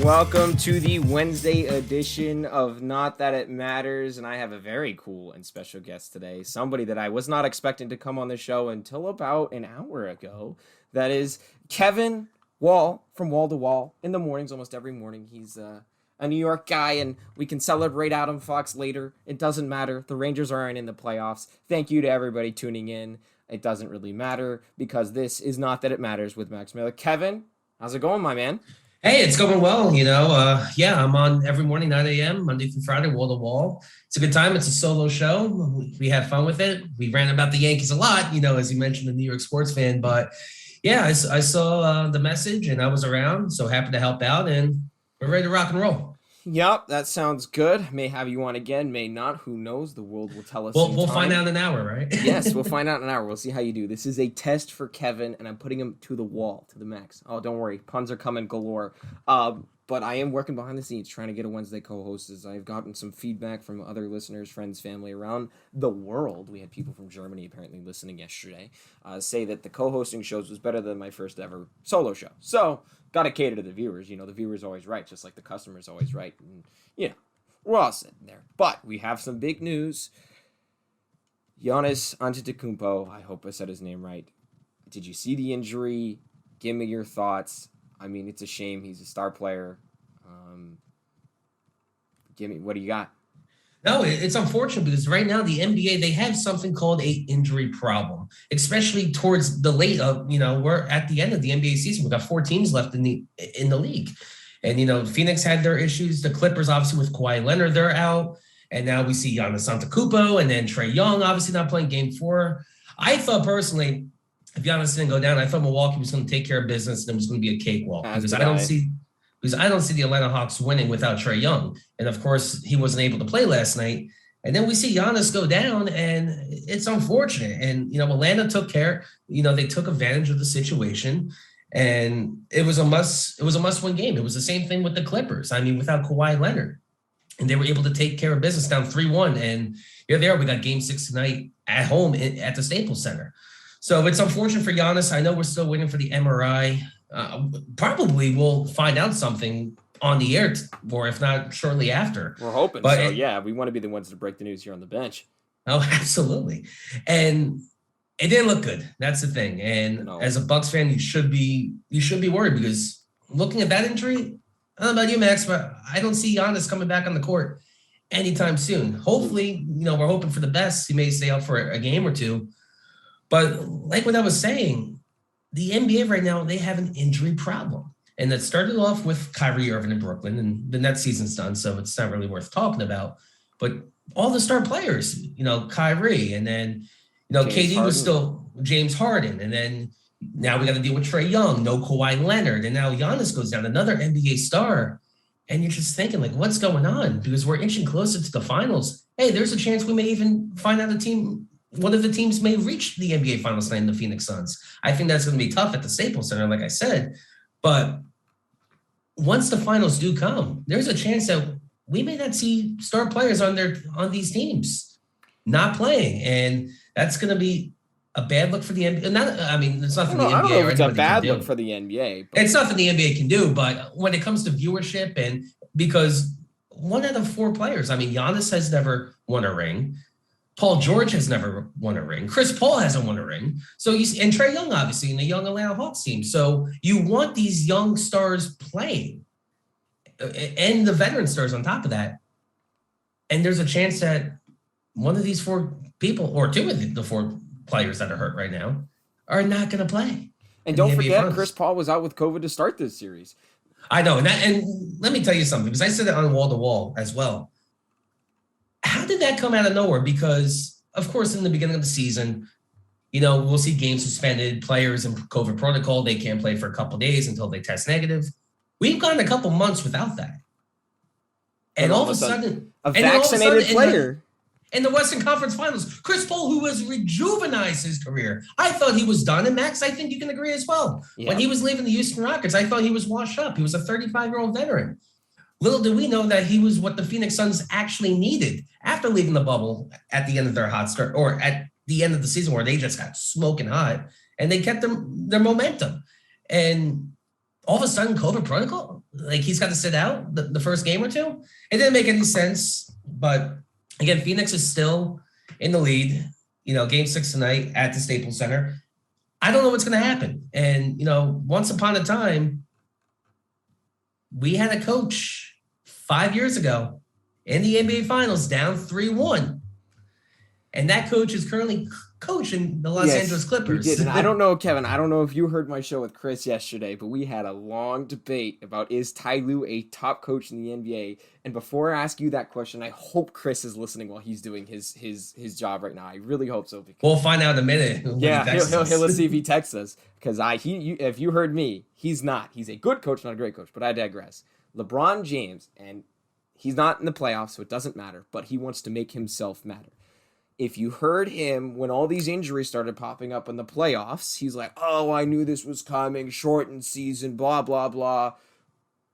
Welcome to the Wednesday edition of Not That It Matters, and I have a very cool and special guest today, somebody that I was not expecting to come on the show until about an hour ago. That is Kevin Wall from Wall to Wall in the mornings, almost every morning. He's a New York guy, and we can celebrate Adam Fox later. It doesn't matter. The Rangers aren't in the playoffs. Thank you to everybody tuning in. It doesn't really matter because this is Not That It Matters with Max Miller. Kevin, how's it going, my man? Hey, it's going well. I'm on every morning, 9 a.m., Monday through Friday, wall to wall. It's a good time. It's a solo show. We have fun with it. We ran about the Yankees a lot, as you mentioned, a New York sports fan. But yeah, I saw the message and I was around. So happy to help out, and we're ready to rock and roll. Yep, that sounds good. May have you on again, may not. Who knows? The world will tell us. We'll find out in an hour, right? Yes, we'll find out in an hour. We'll see how you do. This is a test for Kevin, and I'm putting him to the wall, to the max. Oh, don't worry. Puns are coming galore. But I am working behind the scenes trying to get a Wednesday co-host, as I've gotten some feedback from other listeners, friends, family around the world. We had people from Germany apparently listening yesterday say that the co-hosting shows was better than my first ever solo show. So, got to cater to the viewers. The viewer's always right, just like the customer's always right. And, we're all sitting there. But we have some big news. Giannis Antetokounmpo, I hope I said his name right. Did you see the injury? Give me your thoughts. I mean, it's a shame. He's a star player. What do you got? No, it's unfortunate because right now the NBA, they have something called a injury problem, especially towards the late of, we're at the end of the NBA season. We've got 4 teams left in the league. And, Phoenix had their issues. The Clippers, obviously, with Kawhi Leonard, they're out. And now we see Giannis Antetokounmpo and then Trae Young, obviously not playing Game 4. I thought personally, if Giannis didn't go down, I thought Milwaukee was going to take care of business and it was going to be a cakewalk because I don't see the Atlanta Hawks winning without Trae Young. And of course, he wasn't able to play last night. And then we see Giannis go down, and it's unfortunate. And, Atlanta took care. They took advantage of the situation, and it was a must-win game. It was the same thing with the Clippers. I mean, without Kawhi Leonard. And they were able to take care of business down 3-1. And here they are. We got Game 6 tonight at home at the Staples Center. So it's unfortunate for Giannis. I know we're still waiting for the MRI. Probably we'll find out something on the air, or if not, shortly after. We're hoping. But we want to be the ones to break the news here on the bench. Oh, absolutely. And it didn't look good. That's the thing. And as a Bucks fan, you should be worried because looking at that injury, I don't know about you, Max, but I don't see Giannis coming back on the court anytime soon. Hopefully, we're hoping for the best. He may stay out for a game or two. But like what I was saying, the NBA right now, they have an injury problem. And that started off with Kyrie Irving in Brooklyn, and the Nets season's done, so it's not really worth talking about. But all the star players, Kyrie, and then, KD was still James Harden. And then now we got to deal with Trae Young, no Kawhi Leonard. And now Giannis goes down, another NBA star. And you're just thinking, what's going on? Because we're inching closer to the finals. Hey, there's a chance we may even find out one of the teams may reach the NBA Finals tonight in the Phoenix Suns. I think that's going to be tough at the Staples Center, like I said. But once the finals do come, there's a chance that we may not see star players on these teams not playing. And that's going to be a bad look for the NBA. It's nothing the NBA. I don't know if it's a bad look for the NBA. It's nothing the NBA can do. But when it comes to viewership, and because 1 out of 4 players, Giannis has never won a ring. Paul George has never won a ring. Chris Paul hasn't won a ring. So and Trae Young, obviously, in the young Atlanta Hawks team. So you want these young stars playing, and the veteran stars on top of that. And there's a chance that one of these 4 people, or 2 of the 4 players that are hurt right now, are not going to play. And don't forget, Chris Paul was out with COVID to start this series. I know. And let me tell you something, because I said it on Wall to Wall as well. How did that come out of nowhere? Because, of course, in the beginning of the season, we'll see games suspended, players in COVID protocol. They can't play for a couple of days until they test negative. We've gone a couple months without that. And all of a sudden, a vaccinated player. In the Western Conference Finals, Chris Paul, who has rejuvenized his career. I thought he was done. And Max, I think you can agree as well. Yeah. When he was leaving the Houston Rockets, I thought he was washed up. He was a 35-year-old veteran. Little did we know that he was what the Phoenix Suns actually needed after leaving the bubble at the end of their hot start, or at the end of the season where they just got smoking hot, and they kept their momentum. And all of a sudden COVID protocol, like he's got to sit out the first game or two. It didn't make any sense. But again, Phoenix is still in the lead. Game 6 tonight at the Staples Center. I don't know what's going to happen. And, once upon a time, we had a coach 5 years ago in the NBA Finals down 3-1. And that coach is currently coaching the Los Angeles Clippers. You did. And I don't know, Kevin, I don't know if you heard my show with Chris yesterday, but we had a long debate about, is Ty Lue a top coach in the NBA? And before I ask you that question, I hope Chris is listening while he's doing his job right now. I really hope so. We'll find out in a minute. Yeah, he'll see if he texts us. Because if you heard me, he's not. He's a good coach, not a great coach, but I digress. LeBron James, and he's not in the playoffs, so it doesn't matter, but he wants to make himself matter. If you heard him when all these injuries started popping up in the playoffs, he's like, oh, I knew this was coming, shortened season, blah, blah, blah.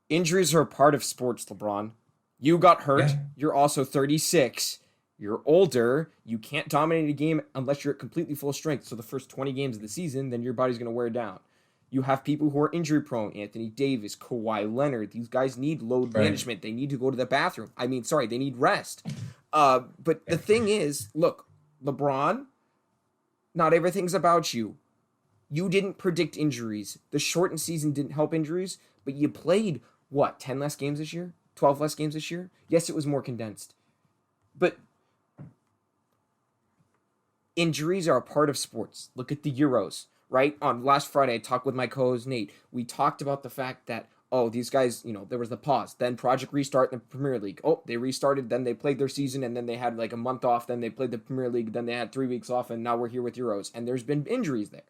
Injuries are a part of sports, LeBron. You got hurt. Yeah. You're also 36. You're older. You can't dominate a game unless you're at completely full strength. So the first 20 games of the season, then your body's going to wear down. You have people who are injury prone, Anthony Davis, Kawhi Leonard. These guys need load management. They need to go to the bathroom. They need rest. But the thing is, look, LeBron, not everything's about you. You didn't predict injuries. The shortened season didn't help injuries, but you played, 10 less games this year? 12 less games this year? Yes, it was more condensed. But injuries are a part of sports. Look at the Euros, right? On last Friday, I talked with my co-host Nate. We talked about the fact that, these guys, there was the pause. Then Project Restart in the Premier League. They restarted, then they played their season, and then they had like a month off. Then they played the Premier League, then they had 3 weeks off, and now we're here with Euros. And there's been injuries there.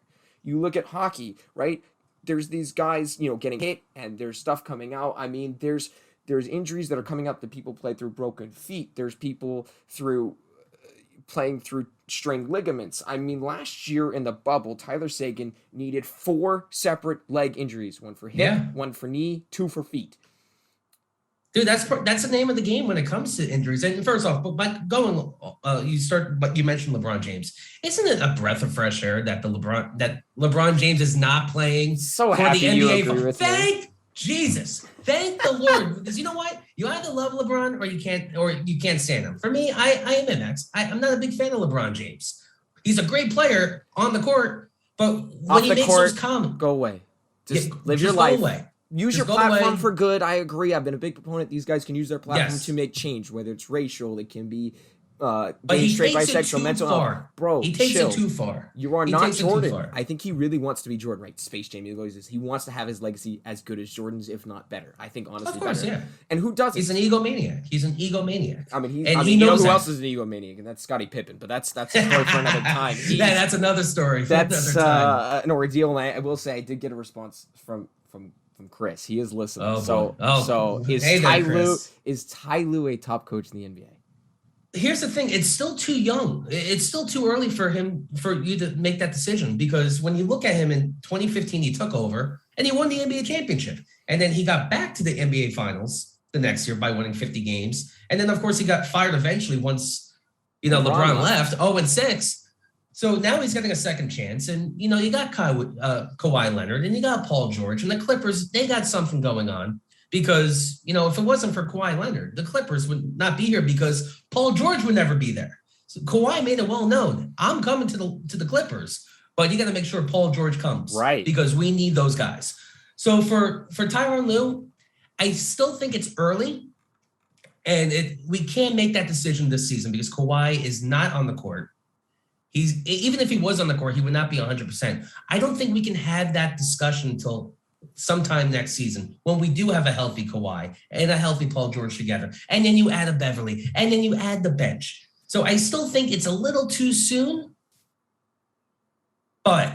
You look at hockey, right? There's these guys, getting hit, and there's stuff coming out. There's injuries that are coming up that people play through broken feet. There's people playing through strained ligaments. Last year in the bubble, Tyler Seguin needed 4 separate leg injuries. 1 for hip, 1 for knee, 2 for feet. Dude, that's the name of the game when it comes to injuries. And first off, but you mentioned LeBron James. Isn't it a breath of fresh air that LeBron James is not playing for the NBA? Thank Jesus. Thank the Lord. Because you know what? You either love LeBron or you can't stand him. For me, I am MX. I'm not a big fan of LeBron James. He's a great player on the court, but when he makes those comments, go away. Live your life. Go away. Use your platform for good. I agree. I've been a big proponent. These guys can use their platform to make change, whether it's racial, it can be being straight, bisexual, mental health. Bro, he takes it too far. You are not Jordan. I think he really wants to be Jordan, right? Space Jam. He wants to have his legacy as good as Jordan's, if not better. I think honestly, of course, better. Yeah. And who doesn't? He's an egomaniac. He knows who else is an egomaniac, and that's Scottie Pippen. But that's a story for another time. That's another story. That's an ordeal. And I will say, I did get a response from Chris. He is listening. Is Ty Lue a top coach in the NBA? Here's the thing. It's still too young. It's still too early for you to make that decision, because when you look at him in 2015, he took over and he won the NBA championship. And then he got back to the NBA finals the next year by winning 50 games. And then of course he got fired eventually once, LeBron left 0-6. So now he's getting a second chance. And, you got Kawhi Leonard and you got Paul George, and the Clippers, they got something going on. Because, if it wasn't for Kawhi Leonard, the Clippers would not be here, because Paul George would never be there. So Kawhi made it well known, I'm coming to the Clippers, but you got to make sure Paul George comes. Right. Because we need those guys. So for Tyronn Lue, I still think it's early. And we can't make that decision this season because Kawhi is not on the court. Even if he was on the court, he would not be 100%. I don't think we can have that discussion until sometime next season when we do have a healthy Kawhi and a healthy Paul George together. And then you add a Beverly, and then you add the bench. So I still think it's a little too soon, but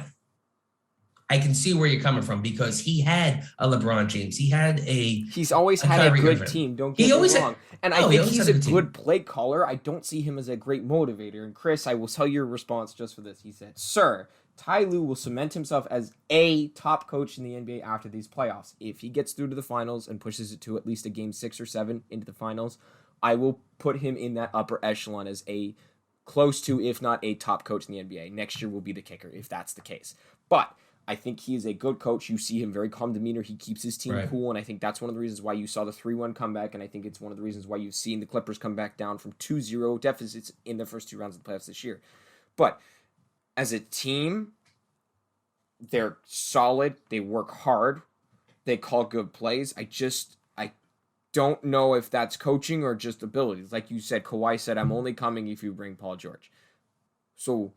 I can see where you're coming from, because he had a LeBron James. He's always had a good team. Don't get me wrong. And I think he's a good play caller. I don't see him as a great motivator. And Chris, I will tell your response just for this. He said, "Sir, Ty Lue will cement himself as a top coach in the NBA after these playoffs. If he gets through to the finals and pushes it to at least a game 6 or 7 into the finals, I will put him in that upper echelon as a close to, if not a top coach in the NBA. Next year will be the kicker if that's the case. But I think he is a good coach. You see him very calm demeanor. He keeps his team cool, and I think that's one of the reasons why you saw the 3-1 comeback, and I think it's one of the reasons why you've seen the Clippers come back down from 2-0 deficits in the first 2 rounds of the playoffs this year. But as a team, they're solid. They work hard. They call good plays. I don't know if that's coaching or just abilities. Like you said, Kawhi said, I'm only coming if you bring Paul George. So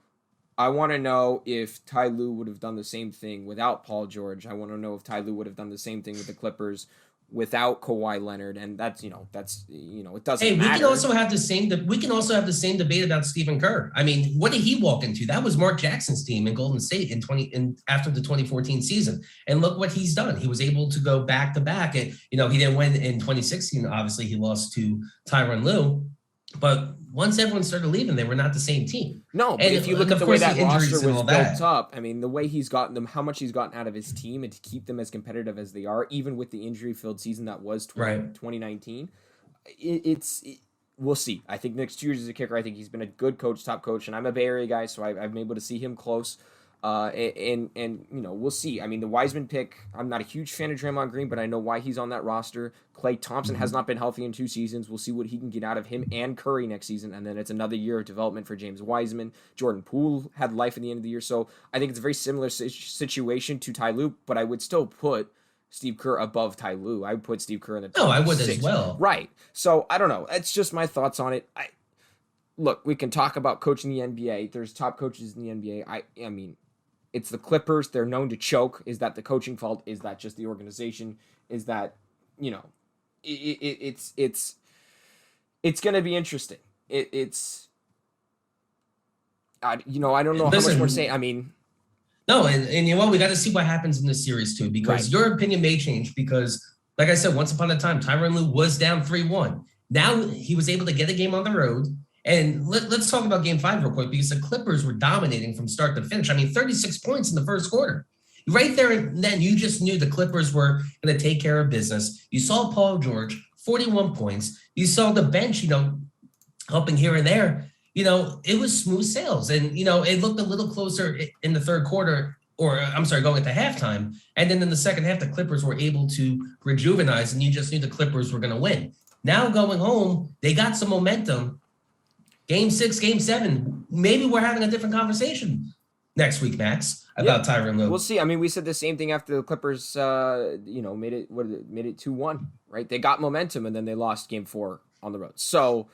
I want to know if Ty Lue would have done the same thing without Paul George. I want to know if Ty Lue would have done the same thing with the Clippers without Kawhi Leonard. And that's it doesn't matter. We can also have the same debate about Stephen Kerr. I mean, what did he walk into? That was Mark Jackson's team in Golden State after the 2014 season. And look what he's done. He was able to go back to back, and he didn't win in 2016. Obviously, he lost to Tyronn Lue. But once everyone started leaving, they were not the same team. No, but if you look at the way that roster was built up, I mean, the way he's gotten them, how much he's gotten out of his team, and to keep them as competitive as they are, even with the injury-filled season that was 2019, we'll see. I think next 2 years as a kicker, I think he's been a good coach, top coach, and I'm a Bay Area guy, so I've been able to see him close. And we'll see. I mean, the Wiseman pick, I'm not a huge fan of Draymond Green, but I know why he's on that roster. Klay Thompson has not been healthy in 2 seasons. We'll see what he can get out of him and Curry next season, and then it's another year of development for James Wiseman. Jordan Poole had life at the end of the year, so I think it's a very similar situation to Ty Lue, but I would still put Steve Kerr above Ty Lue. I would put Steve Kerr in the top 6. I would as well. Right. So, I don't know. It's just my thoughts on it. Look, we can talk about coaching the NBA. There's top coaches in the NBA. I mean, it's the Clippers. They're known to choke. Is that the coaching fault? Is that just the organization? Is that, it's going to be interesting. I don't know how much more to say. I mean, no, and you know what? We got to see what happens in this series too, because your opinion may change. Because, like I said, once upon a time, Tyronn Lue was down 3-1. Now he was able to get a game on the road. And let's talk about Game 5 real quick, because the Clippers were dominating from start to finish. I mean, 36 points in the first quarter. Right there and then, you just knew the Clippers were going to take care of business. You saw Paul George, 41 points. You saw the bench, helping here and there. It was smooth sails. And, it looked a little closer in the third quarter, going into halftime. And then in the second half, the Clippers were able to rejuvenize, and you just knew the Clippers were going to win. Now going home, they got some momentum. Game 6, Game 7, maybe we're having a different conversation next week, Max, about Tyronn Lue. We'll see. I mean, we said the same thing after the Clippers, made it 2-1, right? They got momentum, and then they lost Game 4 on the road. So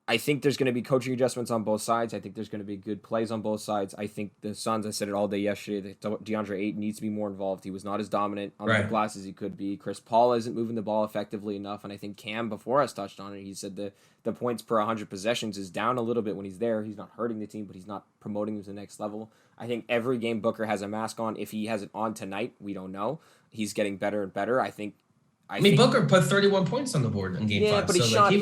I think there's going to be coaching adjustments on both sides. I think there's going to be good plays on both sides. I think the Suns, I said it all day yesterday, that DeAndre Ayton needs to be more involved. He was not as dominant on the glass as he could be. Chris Paul isn't moving the ball effectively enough, and I think Cam, before us, touched on it. He said the points per 100 possessions is down a little bit when he's there. He's not hurting the team, but he's not promoting them to the next level. I think every game Booker has a mask on. If he has it on tonight, we don't know. He's getting better and better. I think Booker put 31 points on the board in Game 5. Yeah, but he shot.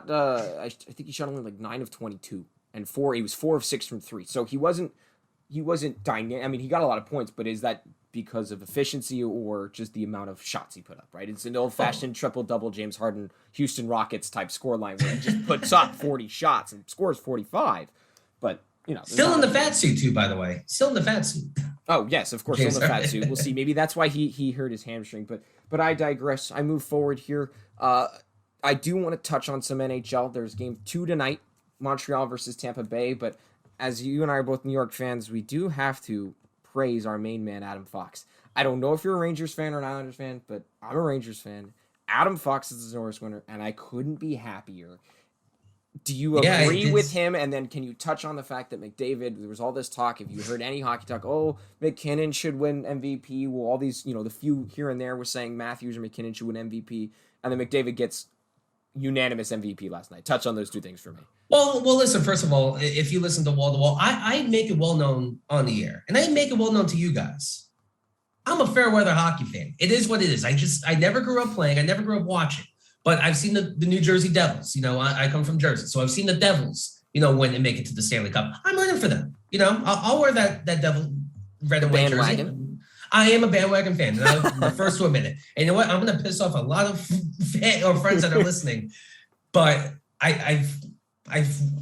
I think he shot only like 9 of 22 and 4. He was 4 of 6 from 3. So he wasn't dynamic. I mean, he got a lot of points, but is that because of efficiency or just the amount of shots he put up? Right, it's an old-fashioned triple-double James Harden, Houston Rockets type scoreline where he just puts up 40 shots and scores 45. But still in the fat suit too, by the way. Still in the fat suit. Oh yes, of course, still in the fat suit. We'll see. Maybe that's why he hurt his hamstring. But I digress. I move forward here. I do want to touch on some NHL. There's Game 2 tonight, Montreal versus Tampa Bay. But as you and I are both New York fans, we do have to praise our main man, Adam Fox. I don't know if you're a Rangers fan or an Islanders fan, but I'm a Rangers fan. Adam Fox is the Norris winner, and I couldn't be happier. Do you agree with him? And then can you touch on the fact that McDavid, there was all this talk, if you heard any hockey talk, McKinnon should win MVP. Well, all these, the few here and there were saying Matthews or McKinnon should win MVP. And then McDavid gets unanimous MVP last night. Touch on those two things for me. Well, listen, first of all, if you listen to Wall to Wall, I make it well known on the air, and I make it well known to you guys. I'm a fair weather hockey fan. It is what it is. I never grew up playing. I never grew up watching. But I've seen the New Jersey Devils. I come from Jersey. So I've seen the Devils, win and make it to the Stanley Cup. I'm rooting for them. I'll wear that Devil red and white jersey. I am a bandwagon fan, and I'm the first to admit it. And you know what? I'm going to piss off a lot of friends that are listening. But I've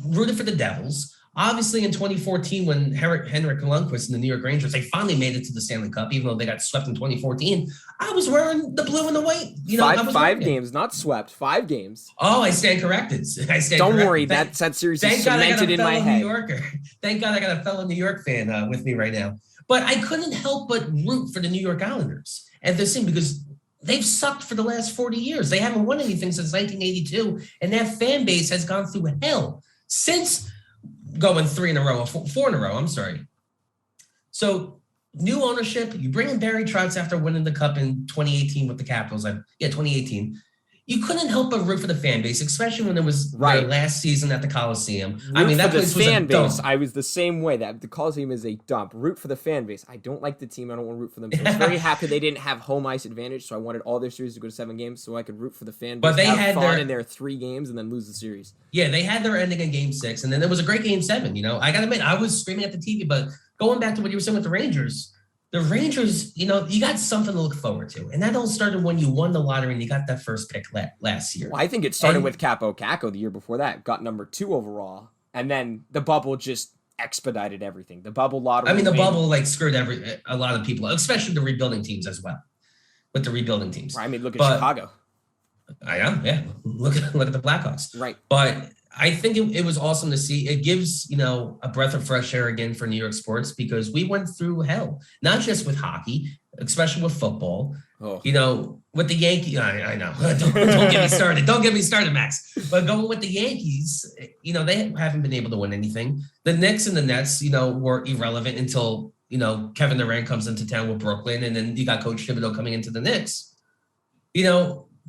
rooted for the Devils. Obviously, in 2014, when Henrik Lundqvist and the New York Rangers, they finally made it to the Stanley Cup, even though they got swept in 2014. I was wearing the blue and the white. Five games, not swept. 5 games. Oh, I stand corrected. Don't worry, that series is cemented in my head. New Yorker. Thank God I got a fellow New York fan with me right now. But I couldn't help but root for the New York Islanders at this thing because they've sucked for the last 40 years. They haven't won anything since 1982, and that fan base has gone through hell since going 4 in a row. I'm sorry. So new ownership, you bring in Barry Trotz after winning the cup in 2018 with the Capitals. 2018. You couldn't help but root for the fan base, especially when it was their last season at the Coliseum. That place was a dump. I was the same way. That the Coliseum is a dump. Root for the fan base. I don't like the team. I don't want to root for them. So I was very happy they didn't have home ice advantage, so I wanted all their series to go to 7 games so I could root for the fan base. But they had fun in their 3 games and then lose the series. Yeah, they had their ending in Game 6, and then there was a great Game 7. I got to admit, I was screaming at the TV. But going back to what you were saying with the Rangers, you got something to look forward to. And that all started when you won the lottery and you got that first pick last year. Well, I think it started with Kaapo Kakko the year before that. Got number 2 overall. And then the bubble just expedited everything. The bubble lottery. The bubble screwed a lot of people, especially the rebuilding teams as well. With the rebuilding teams. Look at Chicago. I am, yeah. Look at the Blackhawks. Right. But I think it was awesome to see. It gives, a breath of fresh air again for New York sports because we went through hell, not just with hockey, especially with football. Oh. With the Yankees, I know. Don't get me started. Don't get me started, Max. But going with the Yankees, they haven't been able to win anything. The Knicks and the Nets, were irrelevant until, Kevin Durant comes into town with Brooklyn, and then you got Coach Thibodeau coming into the Knicks.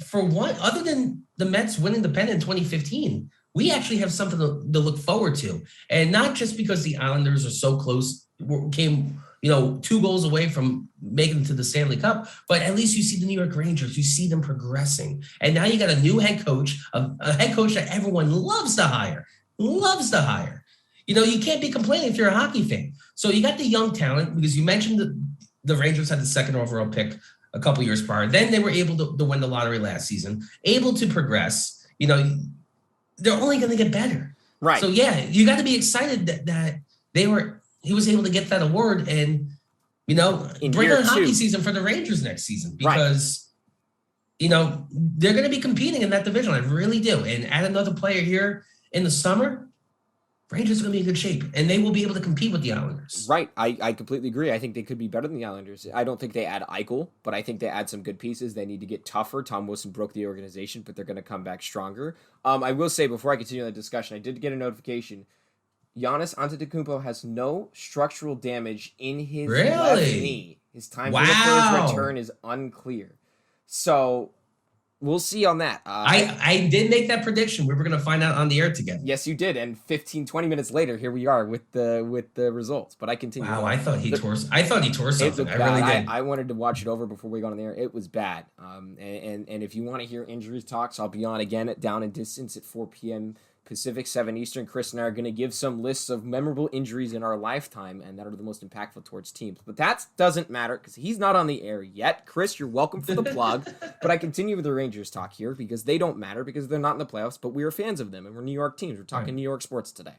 For what, other than the Mets winning the pennant in 2015, we actually have something to look forward to. And not just because the Islanders are so close, came, 2 goals away from making it to the Stanley Cup, but at least you see the New York Rangers, you see them progressing. And now you got a new head coach, a head coach that everyone loves to hire. You can't be complaining if you're a hockey fan. So you got the young talent because you mentioned the Rangers had the 2nd overall pick a couple years prior. Then they were able to win the lottery last season, able to progress. They're only going to get better. Right. So, yeah, you got to be excited that he was able to get that award and, bring on hockey season for the Rangers next season because, they're going to be competing in that division. I really do. And add another player here in the summer, Rangers are going to be in good shape, and they will be able to compete with the Islanders. Right. I completely agree. I think they could be better than the Islanders. I don't think they add Eichel, but I think they add some good pieces. They need to get tougher. Tom Wilson broke the organization, but they're going to come back stronger. I will say, before I continue the discussion, I did get a notification. Giannis Antetokounmpo has no structural damage in his left knee. His time for his return is unclear. So we'll see on that. I did make that prediction. We were going to find out on the air together. Yes, you did. And 15-20 minutes later, here we are with the results. But I continue. Wow, I thought he tore something. I really did. I wanted to watch it over before we got on the air. It was bad. And if you want to hear injuries talks, I'll be on again at Down and Distance at 4 p.m. Pacific, 7 Eastern. Chris and I are going to give some lists of memorable injuries in our lifetime and that are the most impactful towards teams. But that doesn't matter because he's not on the air yet. Chris, you're welcome for the plug. But I continue with the Rangers talk here because they don't matter because they're not in the playoffs, but we are fans of them and we're New York teams. We're talking New York sports today.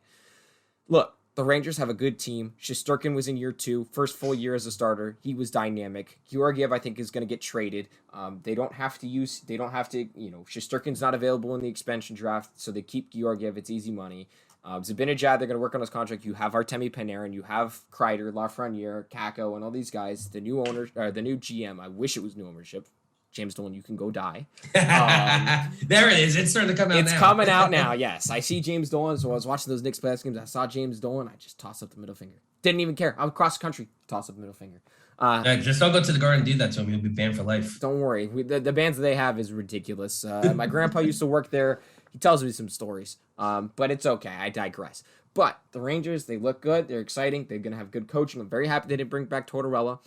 Look, the Rangers have a good team. Shesterkin was in year 2, first full year as a starter. He was dynamic. Georgiev, I think, is going to get traded. They don't have to, Shesterkin's not available in the expansion draft, so they keep Georgiev. It's easy money. Zibanejad, they're going to work on his contract. You have Artemi Panarin, you have Kreider, Lafreniere, Kakko, and all these guys. The new GM. I wish it was new ownership. James Dolan, you can go die. There it is. It's starting to come out now. It's coming out now, yes. I see James Dolan. So I was watching those Knicks playoffs games. I saw James Dolan. I just tossed up the middle finger. Didn't even care. I would cross the country, toss up the middle finger. Just don't go to the Garden and do that to him. You'll be banned for life. Don't worry. The bands that they have is ridiculous. My grandpa used to work there. He tells me some stories. But it's okay. I digress. But the Rangers, they look good. They're exciting. They're going to have good coaching. I'm very happy they didn't bring back Tortorella.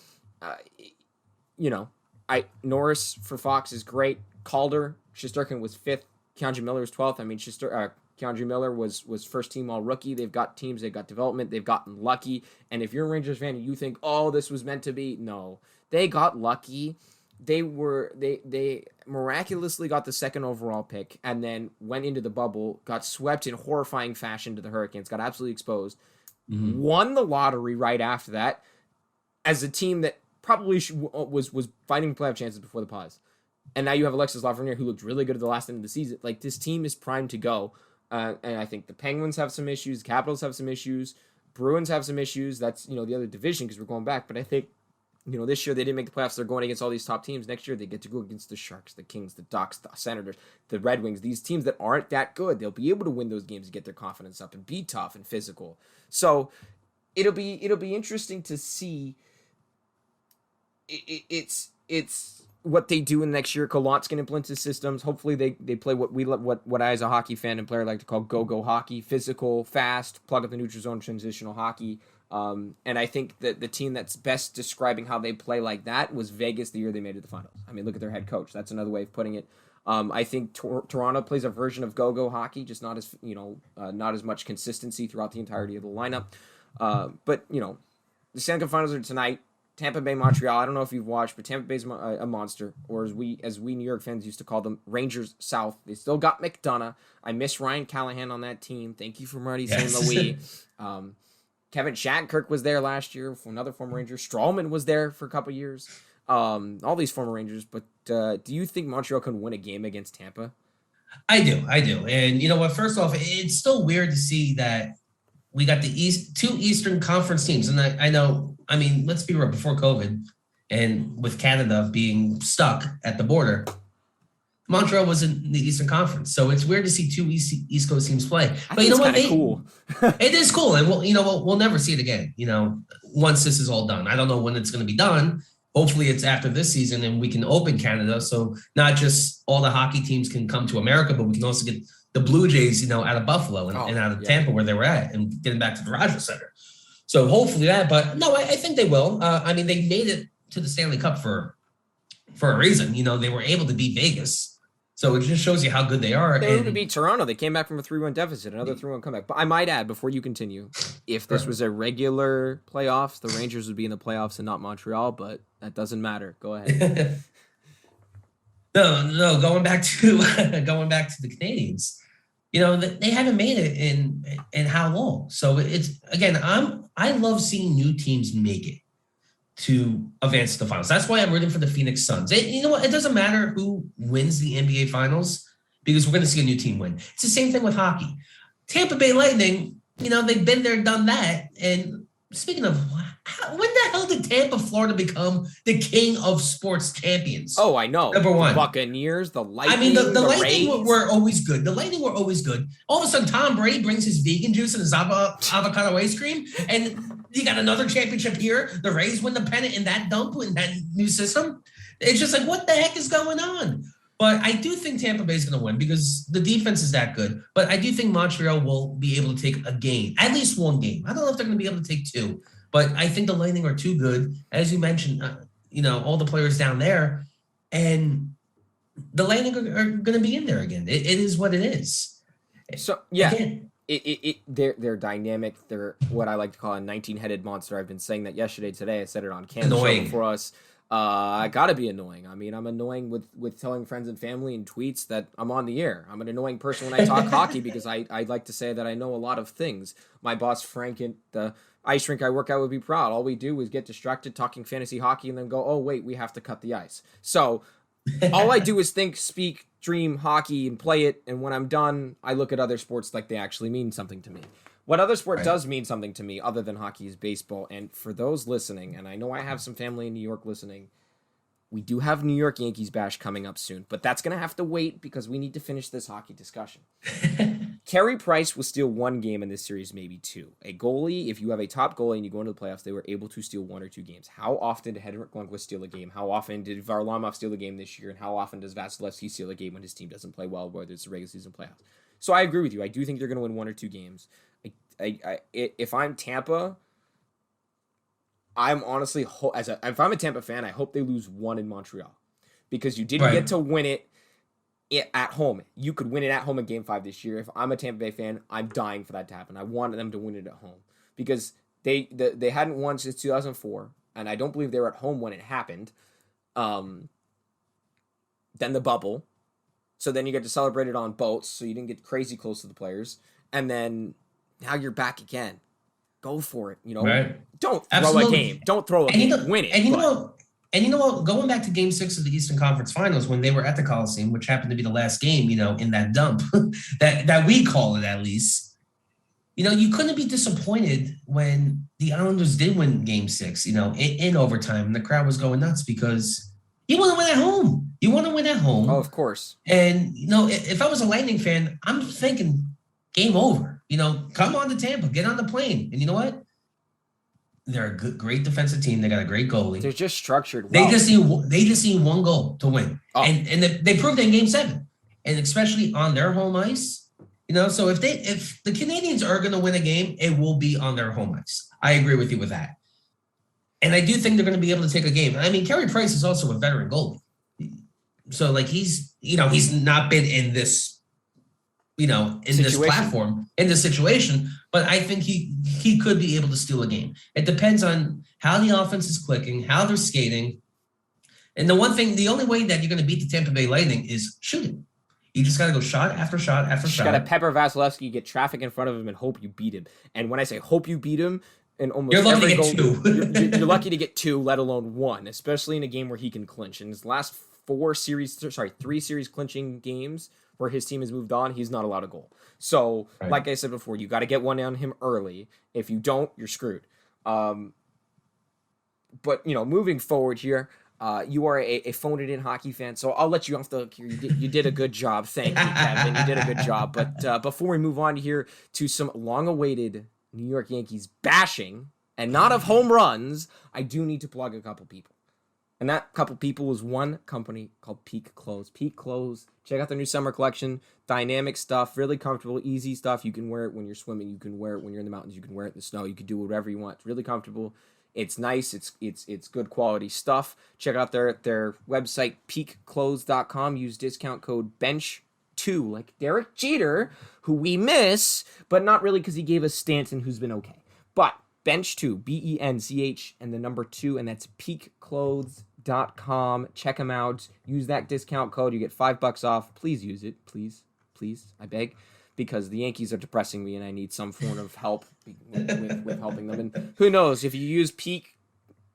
Norris for Fox is great. Calder, Shesterkin was 5th. Keandre Miller was 12th. Keandre Miller was first team all rookie. They've got teams, they've got development, they've gotten lucky. And if you're a Rangers fan and you think, oh, this was meant to be, no. They got lucky they miraculously got the second overall pick and then went into the bubble, got swept in horrifying fashion to the Hurricanes, got absolutely exposed, won the lottery right after that as a team that probably was fighting playoff chances before the pause. And now you have Alexis Lafreniere, who looked really good at the last end of the season. Like, this team is primed to go. And I think the Penguins have some issues, Capitals have some issues, Bruins have some issues. That's, the other division because we're going back. But I think, this year they didn't make the playoffs. They're going against all these top teams. Next year they get to go against the Sharks, the Kings, the Ducks, the Senators, the Red Wings. These teams that aren't that good, they'll be able to win those games and get their confidence up and be tough and physical. So it'll be interesting to see. It's what they do in the next year. Collot's going to implement his systems. Hopefully they play what I as a hockey fan and player like to call go-go hockey, physical, fast, plug up the neutral zone, transitional hockey. And I think that the team that's best describing how they play like that was Vegas the year they made it to the finals. I mean, look at their head coach. That's another way of putting it. I think Toronto plays a version of go-go hockey, just not as not as much consistency throughout the entirety of the lineup. But the Stanley Cup Finals are tonight. Tampa Bay, Montreal. I don't know if you've watched, but Tampa Bay's a monster, or as we New York fans used to call them, Rangers South. They still got McDonough. I miss Ryan Callahan on that team. Thank you for Marty saying the we. Kevin Shattenkirk was there last year, another former Ranger. Strawman was there for a couple years. All these former Rangers. But do you think Montreal can win a game against Tampa? I do. And you know what? First off, it's still weird to see that we got the two Eastern Conference teams. And I know, I mean, let's be real, before COVID and with Canada being stuck at the border, Montreal was in the Eastern Conference. So it's weird to see two East Coast teams play. But you know what? Cool. It is cool. And we'll never see it again, once this is all done. I don't know when it's going to be done. Hopefully it's after this season and we can open Canada. So not just all the hockey teams can come to America, but we can also get the Blue Jays, out of Buffalo and out of Tampa where they were at and getting back to the Rogers Center. So hopefully that, but no, I think they will. I mean, they made it to the Stanley Cup for a reason. They were able to beat Vegas. So it just shows you how good they are. They were able to beat Toronto. They came back from a 3-1 deficit, another 3-1 comeback. But I might add, before you continue, if this was a regular playoffs, the Rangers would be in the playoffs and not Montreal, but that doesn't matter. Go ahead. No, going back to the Canadians. They haven't made it in how long? So it's, again, I love seeing new teams make it to advance to the finals. That's why I'm rooting for the Phoenix Suns. You know what? It doesn't matter who wins the NBA Finals because we're going to see a new team win. It's the same thing with hockey. Tampa Bay Lightning, they've been there, done that. And speaking of, when the hell did Tampa, Florida become the king of sports champions? Oh, I know. Number one. The Buccaneers, the Lightning. I mean, the Lightning were always good. The Lightning were always good. All of a sudden, Tom Brady brings his vegan juice and his avocado ice cream, and you got another championship here. The Rays win the pennant in that dump in that new system. It's just like, what the heck is going on? But I do think Tampa Bay is going to win because the defense is that good. But I do think Montreal will be able to take a game, at least one game. I don't know if they're going to be able to take two. But I think the Lightning are too good. As you mentioned, all the players down there. And the Lightning are going to be in there again. It is what it is. So, yeah. Again, they're dynamic. They're what I like to call a 19-headed monster. I've been saying that yesterday, today. I said it on Cam's show for us. I gotta be annoying. I mean, I'm annoying with telling friends and family and tweets that I'm on the air. I'm an annoying person when I talk hockey because I like to say that I know a lot of things. My boss Frank at the ice rink I work at would be proud. All we do is get distracted talking fantasy hockey and then go, oh wait, we have to cut the ice. So all I do is think, speak, dream hockey and play it. And when I'm done, I look at other sports like they actually mean something to me. What other sport does mean something to me other than hockey is baseball. And for those listening, and I know I have some family in New York listening, we do have New York Yankees bash coming up soon, but that's going to have to wait because we need to finish this hockey discussion. Carey Price will steal one game in this series, maybe two. A goalie, if you have a top goalie and you go into the playoffs, they were able to steal one or two games. How often did Henrik Lundqvist steal a game? How often did Varlamov steal a game this year? And how often does Vasilevsky steal a game when his team doesn't play well, whether it's the regular season playoffs? So I agree with you. I do think they're going to win one or two games. If I'm Tampa, I'm honestly if I'm a Tampa fan, I hope they lose one in Montreal because you didn't get to win it at home. You could win it at home in Game 5 this year. If I'm a Tampa Bay fan, I'm dying for that to happen. I want them to win it at home because they hadn't won since 2004, and I don't believe they were at home when it happened. then the bubble. So then you get to celebrate it on boats, so you didn't get crazy close to the players. And then now you're back again. Go for it, Right. Don't throw a game. Don't throw a game. Win it. And you know what? Going back to Game 6 of the Eastern Conference Finals, when they were at the Coliseum, which happened to be the last game, in that dump, that we call it at least, you couldn't be disappointed when the Islanders did win Game 6, in overtime, and the crowd was going nuts because you want to win at home. You want to win at home. Oh, of course. And, if I was a Lightning fan, I'm thinking game over. Come on to Tampa, get on the plane. And you know what? They're a great defensive team. They got a great goalie. They're just structured well. They just need one goal to win. Oh. And they proved it in Game 7. And especially on their home ice. So if the Canadians are going to win a game, it will be on their home ice. I agree with you with that. And I do think they're going to be able to take a game. I mean, Carey Price is also a veteran goalie. So he's not been in this, this platform, in this situation, but I think he could be able to steal a game. It depends on how the offense is clicking, how they're skating. And the only way that you're going to beat the Tampa Bay Lightning is shooting. You just got to go shot after shot after shot. You got to pepper Vasilevsky, get traffic in front of him, and hope you beat him. And when I say hope you beat him, in almost you're lucky every to get goal, two. you're lucky to get 2, let alone 1, especially in a game where he can clinch. In his last 3 series clinching games where his team has moved on, he's not allowed a goal. So, right. Like I said before, you got to get one on him early. If you don't, you're screwed. But moving forward here, you are a phoned-in hockey fan, so I'll let you off the hook here. You did a good job. Thank you, Kevin. You did a good job. But before we move on here to some long-awaited New York Yankees bashing, and not of home runs, I do need to plug a couple people. And that couple people is one company called Peak Clothes. Peak Clothes. Check out their new summer collection. Dynamic stuff. Really comfortable. Easy stuff. You can wear it when you're swimming. You can wear it when you're in the mountains. You can wear it in the snow. You can do whatever you want. It's really comfortable. It's nice. It's good quality stuff. Check out their website, peakclothes.com. Use discount code BENCH2, like Derek Jeter, who we miss, but not really because he gave us Stanton, who's been okay. But BENCH2, BENCH, and the number 2, and that's peakclothes.com. Check them out. Use that discount code. You get $5 off. Please use it. Please, I beg. Because the Yankees are depressing me and I need some form of help with helping them. And who knows, if you use Peak,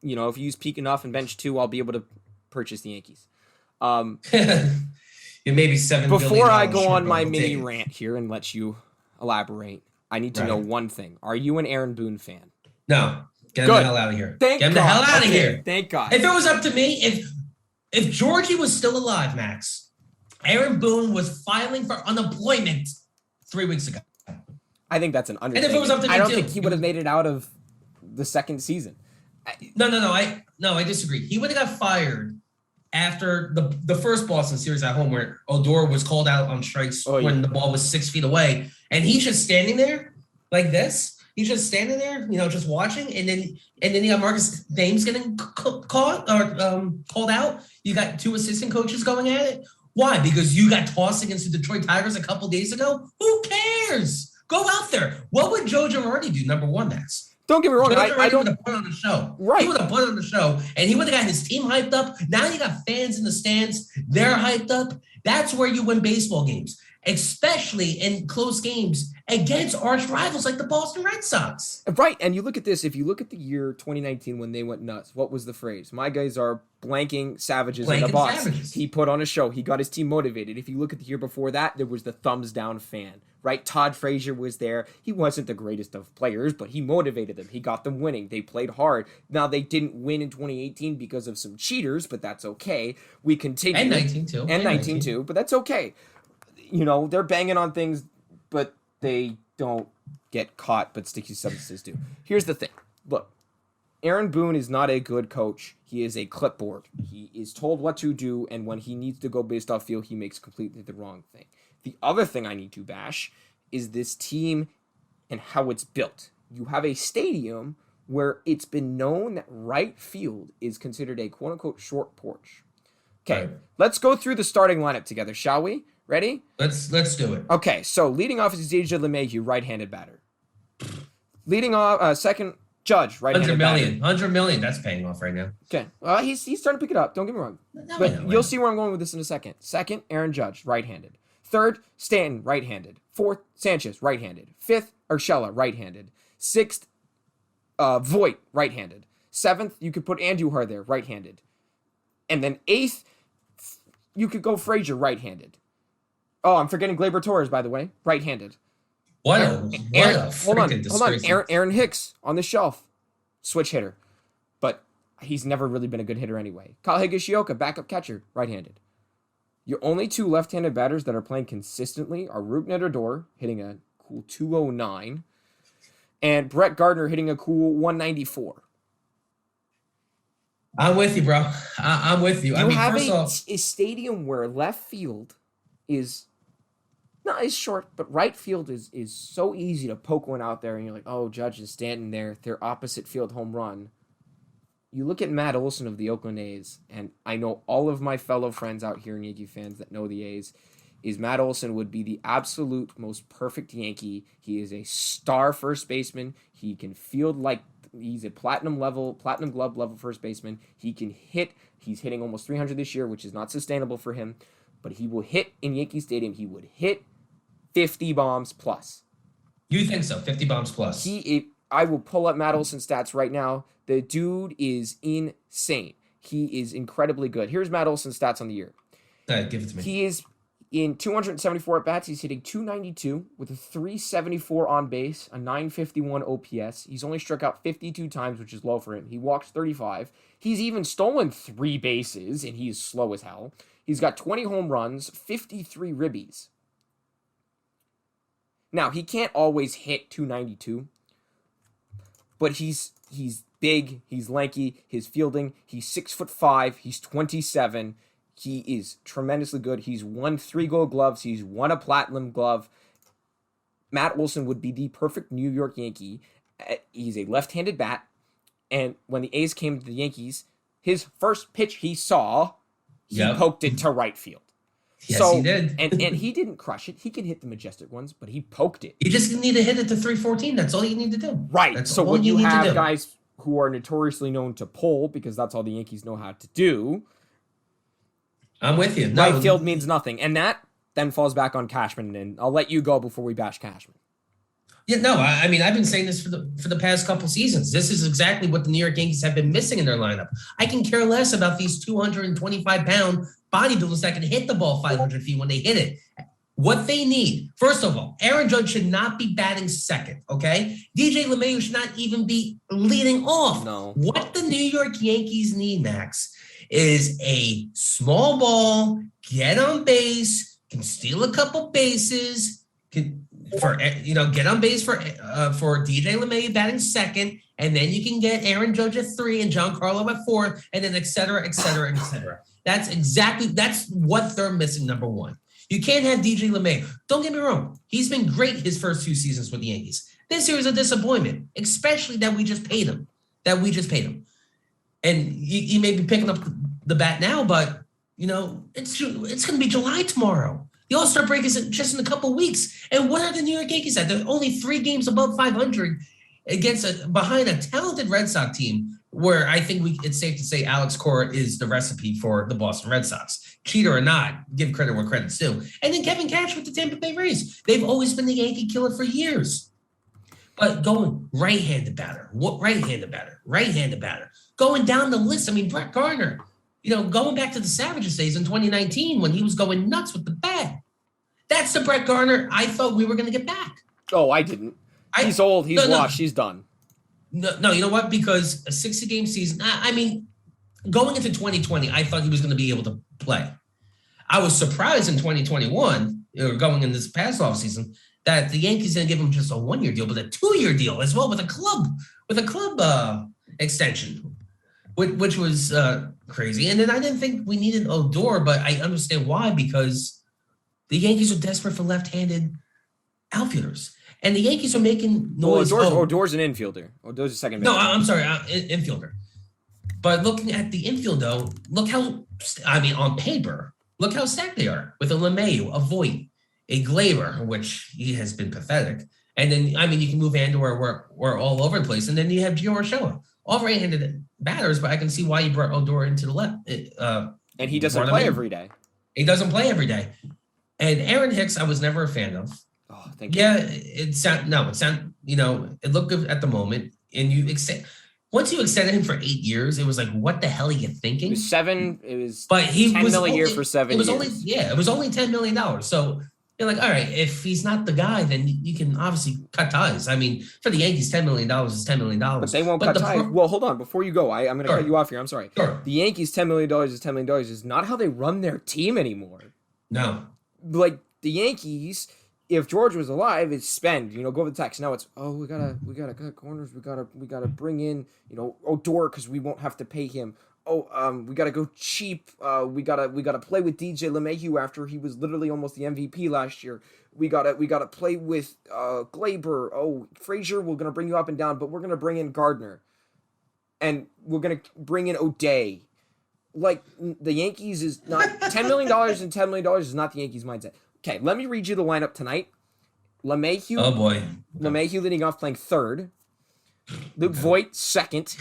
enough and Bench 2, I'll be able to purchase the Yankees. You may be $7 billion. Before I go on my mini rant here and let you elaborate, I need to know one thing. Are you an Aaron Boone fan? No. Get him the hell out of here. Get him the hell out of here. Thank God. If it was up to me, if Georgie was still alive, Max, Aaron Boone was filing for unemployment 3 weeks ago. I think that's an understatement. And if it was up to me, I don't think he would have made it out of the second season. No. I disagree. He would have got fired after the first Boston series at home where Odor was called out on strikes when the ball was 6 feet away. And he's just standing there like this. He's just standing there, just watching. And then you got Marcus Thames getting called out. You got 2 assistant coaches going at it. Why? Because you got tossed against the Detroit Tigers a couple days ago? Who cares? Go out there. What would Joe Girardi do, number one, Max? Don't get me wrong. I don't would have put on the show. Right. He would have put on the show, and he would have got his team hyped up. Now you got fans in the stands. They're hyped up. That's where you win baseball games, especially in close games against arch rivals like the Boston Red Sox. Right. And you look at this. If you look at the year 2019 when they went nuts, what was the phrase? My guys are blanking savages in the box. Savages. He put on a show. He got his team motivated. If you look at the year before that, there was the thumbs down fan, right? Todd Frazier was there. He wasn't the greatest of players, but he motivated them. He got them winning. They played hard. Now, they didn't win in 2018 because of some cheaters, but that's okay. We continue. And 19 too. And 19 too, but that's okay. They're banging on things, but they don't get caught, but sticky substances do. Here's the thing. Look, Aaron Boone is not a good coach. He is a clipboard. He is told what to do, and when he needs to go based off feel, he makes completely the wrong thing. The other thing I need to bash is this team and how it's built. You have a stadium where it's been known that right field is considered a quote-unquote short porch. Okay, Let's go through the starting lineup together, shall we? Ready? Let's do it. Okay, so leading off is DJ LeMahieu, right-handed batter. Leading off, second Judge, right-handed 100 million. That's paying off right now. Okay. Well, he's starting to pick it up. Don't get me wrong. But you'll see where I'm going with this in a second. Second, Aaron Judge, right-handed. Third, Stanton, right-handed. Fourth, Sanchez, right-handed. Fifth, Urshela, right-handed. Sixth, Voit, right-handed. Seventh, you could put Andujar there, right-handed. And then eighth, you could go Frazier, right-handed. Oh, I'm forgetting Gleyber Torres, by the way, right-handed. Hold on. Aaron Hicks on the shelf, switch hitter, but he's never really been a good hitter anyway. Kyle Higashioka, backup catcher, right-handed. Your only two left-handed batters that are playing consistently are Rougned Odor, hitting a cool 209, and Brett Gardner hitting a cool 194. I'm with you, bro. I'm with you. You have a stadium where left field is not as short, but right field is so easy to poke one out there, and you're like, oh, Judge is standing there, their opposite field home run. You look at Matt Olson of the Oakland A's, and I know all of my fellow friends out here, Yankee fans that know the A's, is Matt Olson would be the absolute most perfect Yankee. He is a star first baseman. He can field like he's a platinum glove level first baseman. He can hit. He's hitting almost 300 this year, which is not sustainable for him. But he will hit in Yankee Stadium. He would hit 50 bombs plus. You think so? 50 bombs plus. I will pull up Matt Olson's stats right now. The dude is insane. He is incredibly good. Here's Matt Olson's stats on the year. Give it to me. He is in 274 at-bats. He's hitting 292 with a 374 on base, a 951 OPS. He's only struck out 52 times, which is low for him. He walks 35. He's even stolen 3 bases, and he's slow as hell. He's got 20 home runs, 53 ribbies. Now, he can't always hit 292, but he's big, he's lanky, his fielding, he's 6'5", he's 27. He is tremendously good. He's won 3 Gold Gloves. He's won a Platinum Glove. Matt Olson would be the perfect New York Yankee. He's a left-handed bat, and when the A's came to the Yankees, his first pitch he saw, he poked it to right field. Yes, he did. and he didn't crush it. He can hit the majestic ones, but he poked it. You just need to hit it to 314. That's all you need to do. Right. That's so when you have guys who are notoriously known to pull, because that's all the Yankees know how to do. I'm with you. Right field means nothing. And that then falls back on Cashman. And I'll let you go before we bash Cashman. Yeah, no, I mean, I've been saying this for the past couple seasons. This is exactly what the New York Yankees have been missing in their lineup. I can care less about these 225-pound bodybuilders that can hit the ball 500 feet when they hit it. What they need, first of all, Aaron Judge should not be batting second, okay? DJ LeMahieu should not even be leading off. No. What the New York Yankees need, Max, is a small ball, get on base, can steal a couple bases, get on base for DJ LeMahieu batting second, and then you can get Aaron Judge at 3 and Giancarlo at 4, and then et cetera, et cetera, et cetera. That's what they're missing, number one. You can't have DJ LeMahieu. Don't get me wrong. He's been great his first 2 seasons with the Yankees. This year is a disappointment, especially that we just paid him. And you may be picking up the bat now, but, it's going to be July tomorrow. The All-Star break is just in a couple of weeks. And what are the New York Yankees at? They're only 3 games above 500 behind a talented Red Sox team where I think it's safe to say Alex Cora is the recipe for the Boston Red Sox. Cheater or not, give credit where credit's due. And then Kevin Cash with the Tampa Bay Rays. They've always been the Yankee killer for years. But going right-handed batter. Going down the list. I mean, Brett Gardner, going back to the Savages days in 2019 when he was going nuts with the bat. That's the Brett Gardner I thought we were going to get back. Oh, I didn't. He's old. He's washed. He's done. No, you know what? Because a 60-game season, I mean, going into 2020, I thought he was going to be able to play. I was surprised in 2021, or going in this past offseason, that the Yankees didn't give him just a 1-year deal, but a 2-year deal as well with a club extension, which was crazy. And then I didn't think we needed Odor, but I understand why, because the Yankees are desperate for left-handed outfielders. And the Yankees are making noise. Odor's an infielder. Odor's a second base. No, I'm sorry, infielder. But looking at the infield, though, on paper, look how stacked they are with a LeMahieu, a Voit, a Gleyber, which he has been pathetic, And then, I mean, you can move Andor we're all over the place. And then you have Gio Urshela, all right-handed batters, but I can see why you brought Odor into the left. And he doesn't play every day. He doesn't play every day. And Aaron Hicks, I was never a fan of. Oh, thank you. Yeah, it looked good at the moment. And once you extended him for 8 years, it was like, what the hell are you thinking? It was $7 $10 million a year for 7 years. It was only $10 million. So you're like, all right, if he's not the guy, then you can obviously cut ties. I mean, for the Yankees, $10 million is $10 million. But they won't cut ties. Well, hold on. Before you go, I'm going to cut you off here. I'm sorry. Sure. The Yankees, $10 million is $10 million is not how they run their team anymore. No. Like, the Yankees, if George was alive, it's spend, go over the text. Now it's, we gotta cut corners. We gotta bring in, Odor because we won't have to pay him. We gotta go cheap. We gotta play with DJ LeMahieu after he was literally almost the MVP last year. We gotta play with Glaber. Oh, Frazier, we're gonna bring you up and down, but we're gonna bring in Gardner, and we're gonna bring in O'Day. Like, the Yankees is not $10 million and $10 million is not the Yankees' mindset. Okay, let me read you the lineup tonight. LeMahieu. Oh boy. LeMahieu leading off, playing third. Luke Voit second.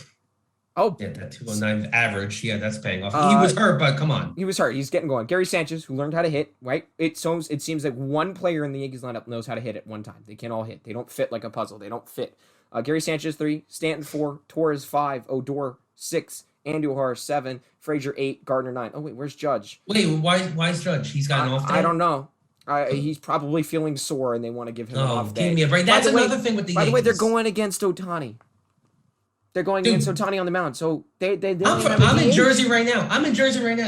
Oh, yeah, that 209 average. Yeah, that's paying off. He was hurt, but come on. He was hurt. He's getting going. Gary Sanchez, who learned how to hit, right? It seems like one player in the Yankees lineup knows how to hit at one time. They can't all hit. They don't fit like a puzzle. They don't fit. Gary Sanchez 3, Stanton 4, Torres 5, Odor 6, Andujar 7, Frazier 8, Gardner 9. Oh wait, where's Judge? Wait, why is Judge? He's got an off day? I don't know. He's probably feeling sore, and they want to give him an off day. Give me a break. That's another thing with the Yankees. By the way, they're going against Ohtani. They're going against Ohtani on the mound, so they I'm in Jersey right now.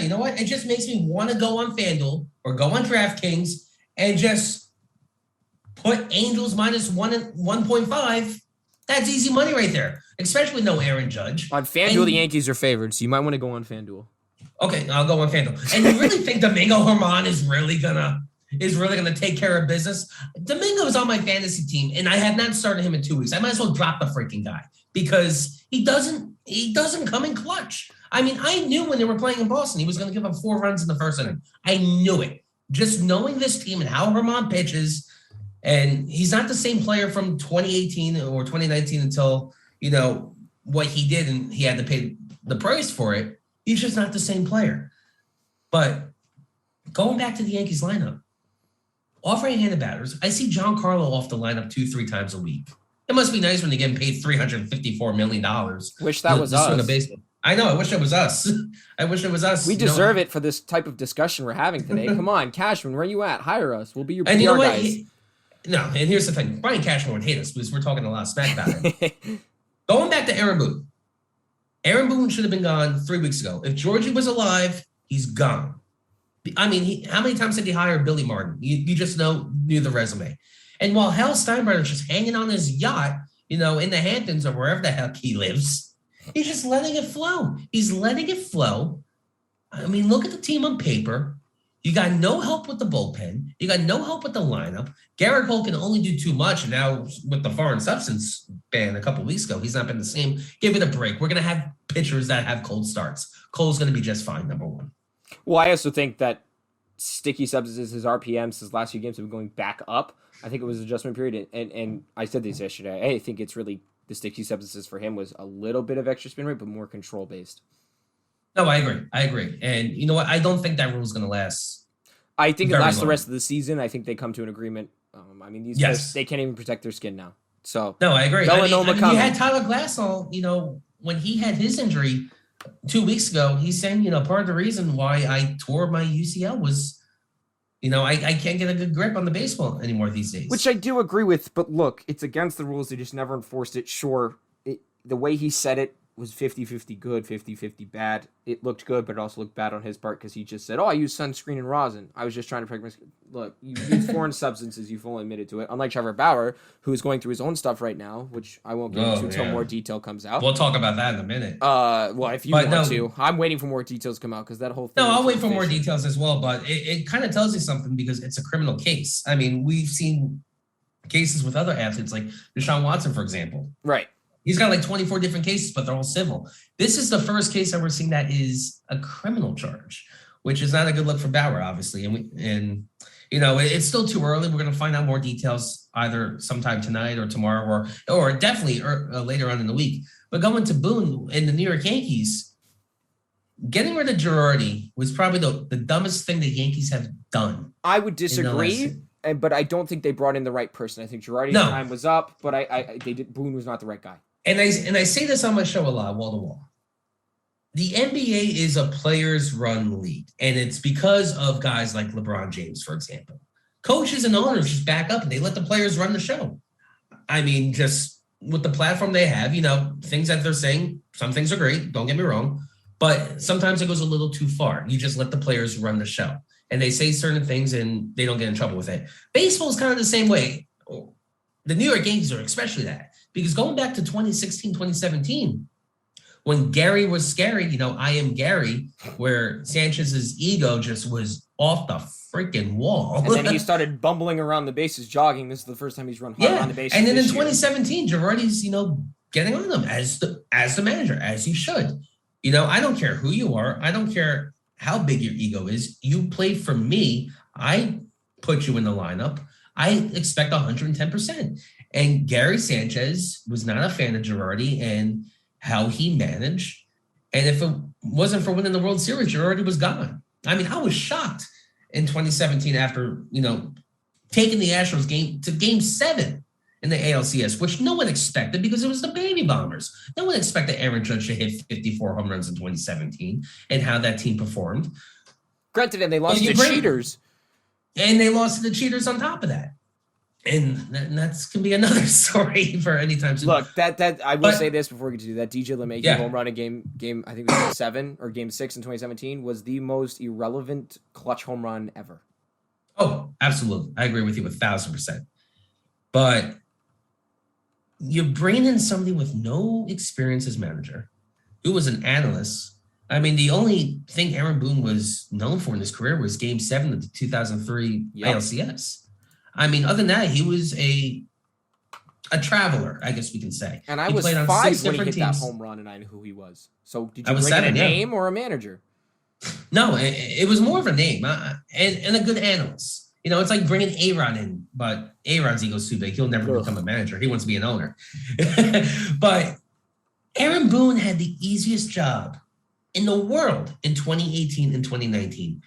You know what? It just makes me want to go on FanDuel or go on DraftKings and just put Angels minus 1.5. That's easy money right there, especially no Aaron Judge. On FanDuel, the Yankees are favored, so you might want to go on FanDuel. Okay, I'll go on FanDuel. And you really think Domingo Germán is really gonna take care of business? Domingo is on my fantasy team, and I have not started him in 2 weeks. I might as well drop the freaking guy because he doesn't come in clutch. I mean, I knew when they were playing in Boston, he was going to give up 4 runs in the first inning. I knew it. Just knowing this team and how Germán pitches, and he's not the same player from 2018 or 2019 until, what he did, and he had to pay the price for it. He's just not the same player. But going back to the Yankees lineup, off right-handed batters, I see Giancarlo off the lineup 2-3 times a week. It must be nice when they get paid $354 million. Wish that was us. I know. I wish it was us. We deserve it for this type of discussion we're having today. Come on, Cashman, where you at? Hire us. We'll be your PR guys. And here's the thing. Brian Cashman would hate us because we're talking a lot of smack about him. Going back to Aaron Boone. Aaron Boone should have been gone 3 weeks ago. If Georgie was alive, he's gone. I mean, how many times did he hire Billy Martin? You just knew the resume. And while Hal Steinbrenner is just hanging on his yacht, in the Hamptons or wherever the heck he lives, he's just letting it flow. He's letting it flow. I mean, look at the team on paper. You got no help with the bullpen. You got no help with the lineup. Garrett Cole can only do too much. And now with the foreign substance ban a couple of weeks ago, he's not been the same. Give it a break. We're going to have pitchers that have cold starts. Cole's going to be just fine, number one. Well, I also think that sticky substances, his RPMs, his last few games have been going back up. I think it was adjustment period. And I said this yesterday. I think it's really the sticky substances for him was a little bit of extra spin rate, but more control based. No, I agree. And you know what? I don't think that rule is going to last. I think it lasts the rest of the season. I think they come to an agreement. I mean, these guys, they can't even protect their skin now. So no, I agree. Melanoma you had Tyler Glasnow, when he had his injury 2 weeks ago, he's saying, part of the reason why I tore my UCL was, I can't get a good grip on the baseball anymore these days. Which I do agree with, but look, it's against the rules. They just never enforced it. Sure, the way he said it was 50-50 good, 50-50 bad. It looked good, but it also looked bad on his part because he just said, I use sunscreen and rosin. I was just trying to protect my skin. Look, you use foreign substances. You fully admitted to it. Unlike Trevor Bauer, who is going through his own stuff right now, which I won't get into until more detail comes out. We'll talk about that in a minute. Well, if you want to. I'm waiting for more details to come out because that whole thing. No, I'll wait for more details as well, but it kind of tells you something because it's a criminal case. I mean, we've seen cases with other athletes like Deshaun Watson, for example. Right. He's got like 24 different cases, but they're all civil. This is the first case that we're seeing that is a criminal charge, which is not a good look for Bauer, obviously. And It's still too early. We're going to find out more details either sometime tonight or tomorrow or definitely later on in the week. But going to Boone and the New York Yankees, getting rid of Girardi was probably the dumbest thing the Yankees have done. I would disagree, but I don't think they brought in the right person. I think Girardi's time was up, but Boone was not the right guy. And I say this on my show a lot, wall to wall. The NBA is a players-run league, and it's because of guys like LeBron James, for example. Coaches and owners just back up, and they let the players run the show. I mean, just with the platform they have, things that they're saying, some things are great, don't get me wrong, but sometimes it goes a little too far. You just let the players run the show, and they say certain things, and they don't get in trouble with it. Baseball is kind of the same way. The New York Yankees are especially that, because going back to 2016, 2017, when Gary was scary, I am Gary, where Sanchez's ego just was off the freaking wall. And then he started bumbling around the bases, jogging. This is the first time he's run hard around the bases. And then in 2017, Girardi's, getting on them as the manager, as you should. I don't care who you are. I don't care how big your ego is. You play for me. I put you in the lineup. I expect 110%. And Gary Sanchez was not a fan of Girardi and how he managed. And if it wasn't for winning the World Series, Girardi was gone. I mean, I was shocked in 2017 after, taking the Astros game 7 in the ALCS, which no one expected because it was the Baby Bombers. No one expected Aaron Judge to hit 54 home runs in 2017 and how that team performed. Granted, and they lost to the cheaters. And they lost to the cheaters on top of that. And that's can be another story for any time soon. Look, that I will say this before we get to do that. DJ LeMahieu home run in game I think it was game 7 or game 6 in 2017 was the most irrelevant clutch home run ever. Oh, absolutely. I agree with you 1,000%. But you're bringing in somebody with no experience as manager, who was an analyst. I mean, the only thing Aaron Boone was known for in his career was game 7 of the 2003 ALCS. I mean, other than that, he was a traveler, I guess we can say. And I was 5 when he hit that home run, and I knew who he was. So did you bring in a name or a manager? No, it was more of a name and a good analyst. It's like bringing A-Rod in, but A-Rod's ego's too big. He'll never become a manager. He wants to be an owner. But Aaron Boone had the easiest job in the world in 2018 and 2019.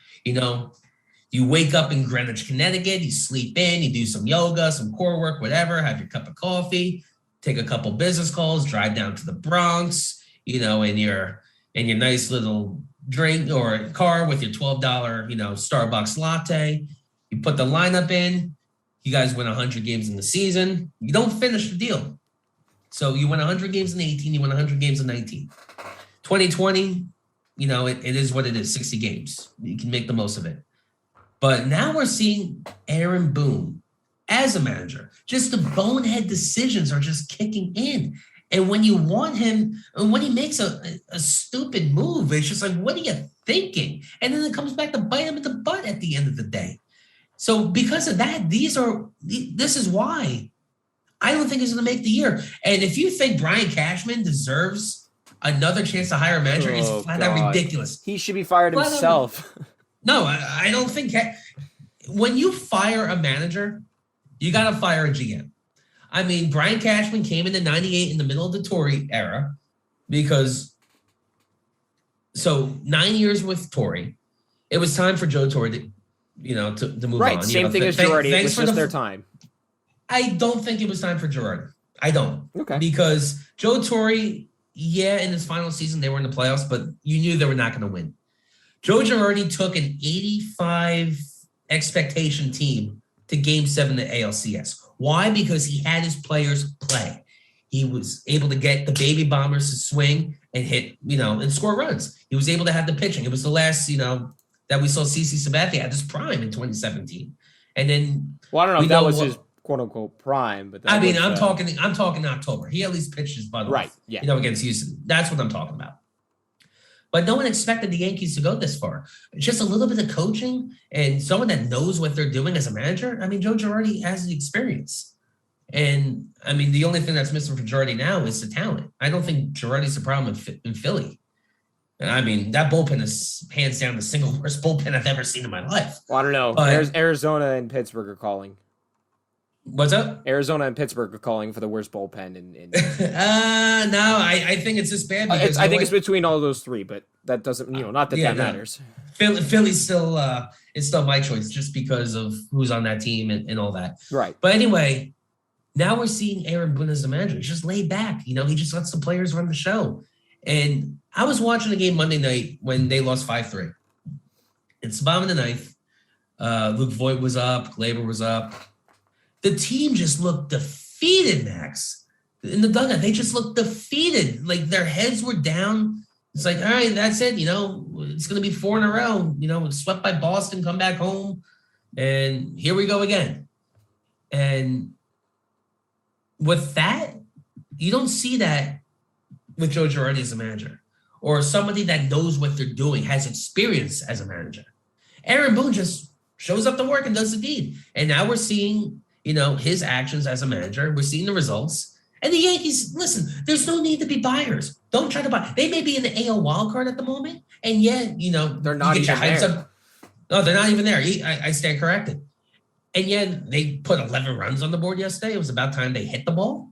You wake up in Greenwich, Connecticut, you sleep in, you do some yoga, some core work, whatever, have your cup of coffee, take a couple business calls, drive down to the Bronx, in your nice little drink or car with your $12, Starbucks latte. You put the lineup in, you guys win 100 games in the season. You don't finish the deal. So you win 100 games in 18, you win 100 games in 19. 2020, it is what it is, 60 games. You can make the most of it. But now we're seeing Aaron Boone as a manager. Just the bonehead decisions are just kicking in. And when you want him, and when he makes a stupid move, it's just like, what are you thinking? And then it comes back to bite him in the butt at the end of the day. So because of that, this is why I don't think he's going to make the year. And if you think Brian Cashman deserves another chance to hire a manager, it's flat out ridiculous. He should be fired himself. No, I don't think when you fire a manager, you got to fire a GM. I mean, Brian Cashman came in 98 in the middle of the Torre era so 9 years with Torre, it was time for Joe Torre to move on. Right, same thing as Girardi. It was just their time. I don't think it was time for Girardi. I don't. Okay. Because Joe Torre, in his final season, they were in the playoffs, but you knew they were not going to win. Joe Girardi took an 85 expectation team to game 7 at ALCS. Why? Because he had his players play. He was able to get the Baby Bombers to swing and hit, and score runs. He was able to have the pitching. It was the last, that we saw CC Sabathia at his prime in 2017. And then I don't know if that was his quote unquote prime, but I'm talking October. He at least pitched his butt right, off, yeah. Against Houston. That's what I'm talking about. But no one expected the Yankees to go this far. Just a little bit of coaching and someone that knows what they're doing as a manager. I mean, Joe Girardi has the experience. And, I mean, the only thing that's missing for Girardi now is the talent. I don't think Girardi's the problem in Philly. And I mean, that bullpen is hands down the single worst bullpen I've ever seen in my life. Well, I don't know. There's Arizona and Pittsburgh are calling. What's up? Arizona and Pittsburgh are calling for the worst bullpen. No, I think it's just bad. Because I think it's between all those three, but that doesn't, not that matters. Philly's still, it's still my choice just because of who's on that team and all that. Right. But anyway, now we're seeing Aaron Boone as the manager. He's just laid back. He just lets the players run the show. And I was watching the game Monday night when they lost 5-3. It's the bottom of the ninth. Luke Voigt was up. Glaber was up. The team just looked defeated, Max. In the dugout, they just looked defeated. Like their heads were down. It's like, all right, that's it. It's going to be 4 in a row. Swept by Boston, come back home. And here we go again. And with that, you don't see that with Joe Girardi as a manager or somebody that knows what they're doing, has experience as a manager. Aaron Boone just shows up to work and does the deed. And now we're seeing, his actions as a manager. We're seeing the results. And the Yankees, listen, there's no need to be buyers. Don't try to buy. They may be in the AL wild card at the moment. And yet, they're not even there. No, they're not even there. I stand corrected. And yet they put 11 runs on the board yesterday. It was about time they hit the ball.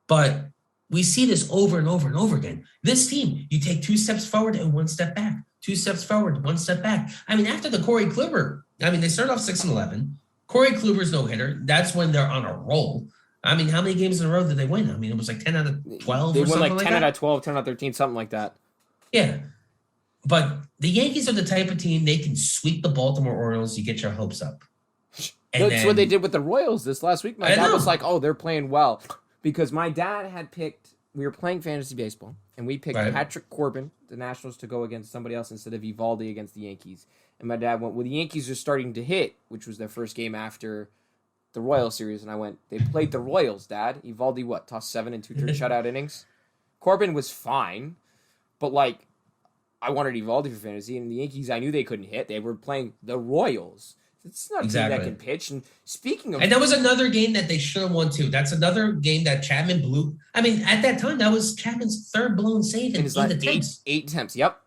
But we see this over and over and over again. This team, you take 2 steps forward and 1 step back. 2 steps forward, 1 step back. I mean, after the Corey Kluber, they started off 6-11. Corey Kluber's no hitter. That's when they're on a roll. I mean, how many games in a row did they win? It was like 10 out of 12 they or something won like 10 out of 12, 10 out of 13, something like that. Yeah. But the Yankees are the type of team, they can sweep the Baltimore Orioles. You get your hopes up. That's what they did with the Royals this last week. My dad was like, oh, they're playing well. Because my dad had picked, we were playing fantasy baseball, and we picked Patrick Corbin, the Nationals, to go against somebody else instead of Eovaldi against the Yankees. And my dad went, well, the Yankees are starting to hit, which was their first game after the Royals series. And I went, they played the Royals, Dad. Eovaldi, tossed 7 2/3 shutout innings? Corbin was fine, but I wanted Eovaldi for fantasy, and the Yankees, I knew they couldn't hit. They were playing the Royals. It's not a team that can pitch. And speaking of... And that was another game that they should have won, too. That's another game that Chapman blew. At that time, that was Chapman's third blown save in 8 attempts. 8 attempts, yep.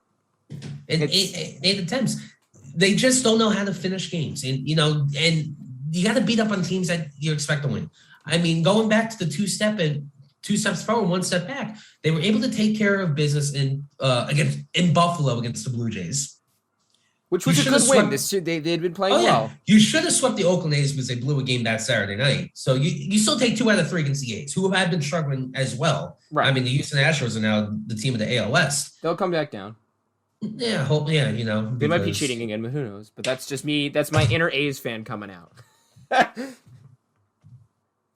In 8 attempps. They just don't know how to finish games. And, and you got to beat up on teams that you expect to win. Going back to the 2 steps forward, 1 step back, they were able to take care of business in Buffalo against the Blue Jays. Which was a good win. They'd been playing well. You should have swept the Oakland A's because they blew a game that Saturday night. So you still take 2 out of 3 against the A's, who have been struggling as well. Right. The Houston Astros are now the team of the AL West. They'll come back down. Yeah, They might be cheating again, but who knows? But that's just me. That's my inner A's fan coming out.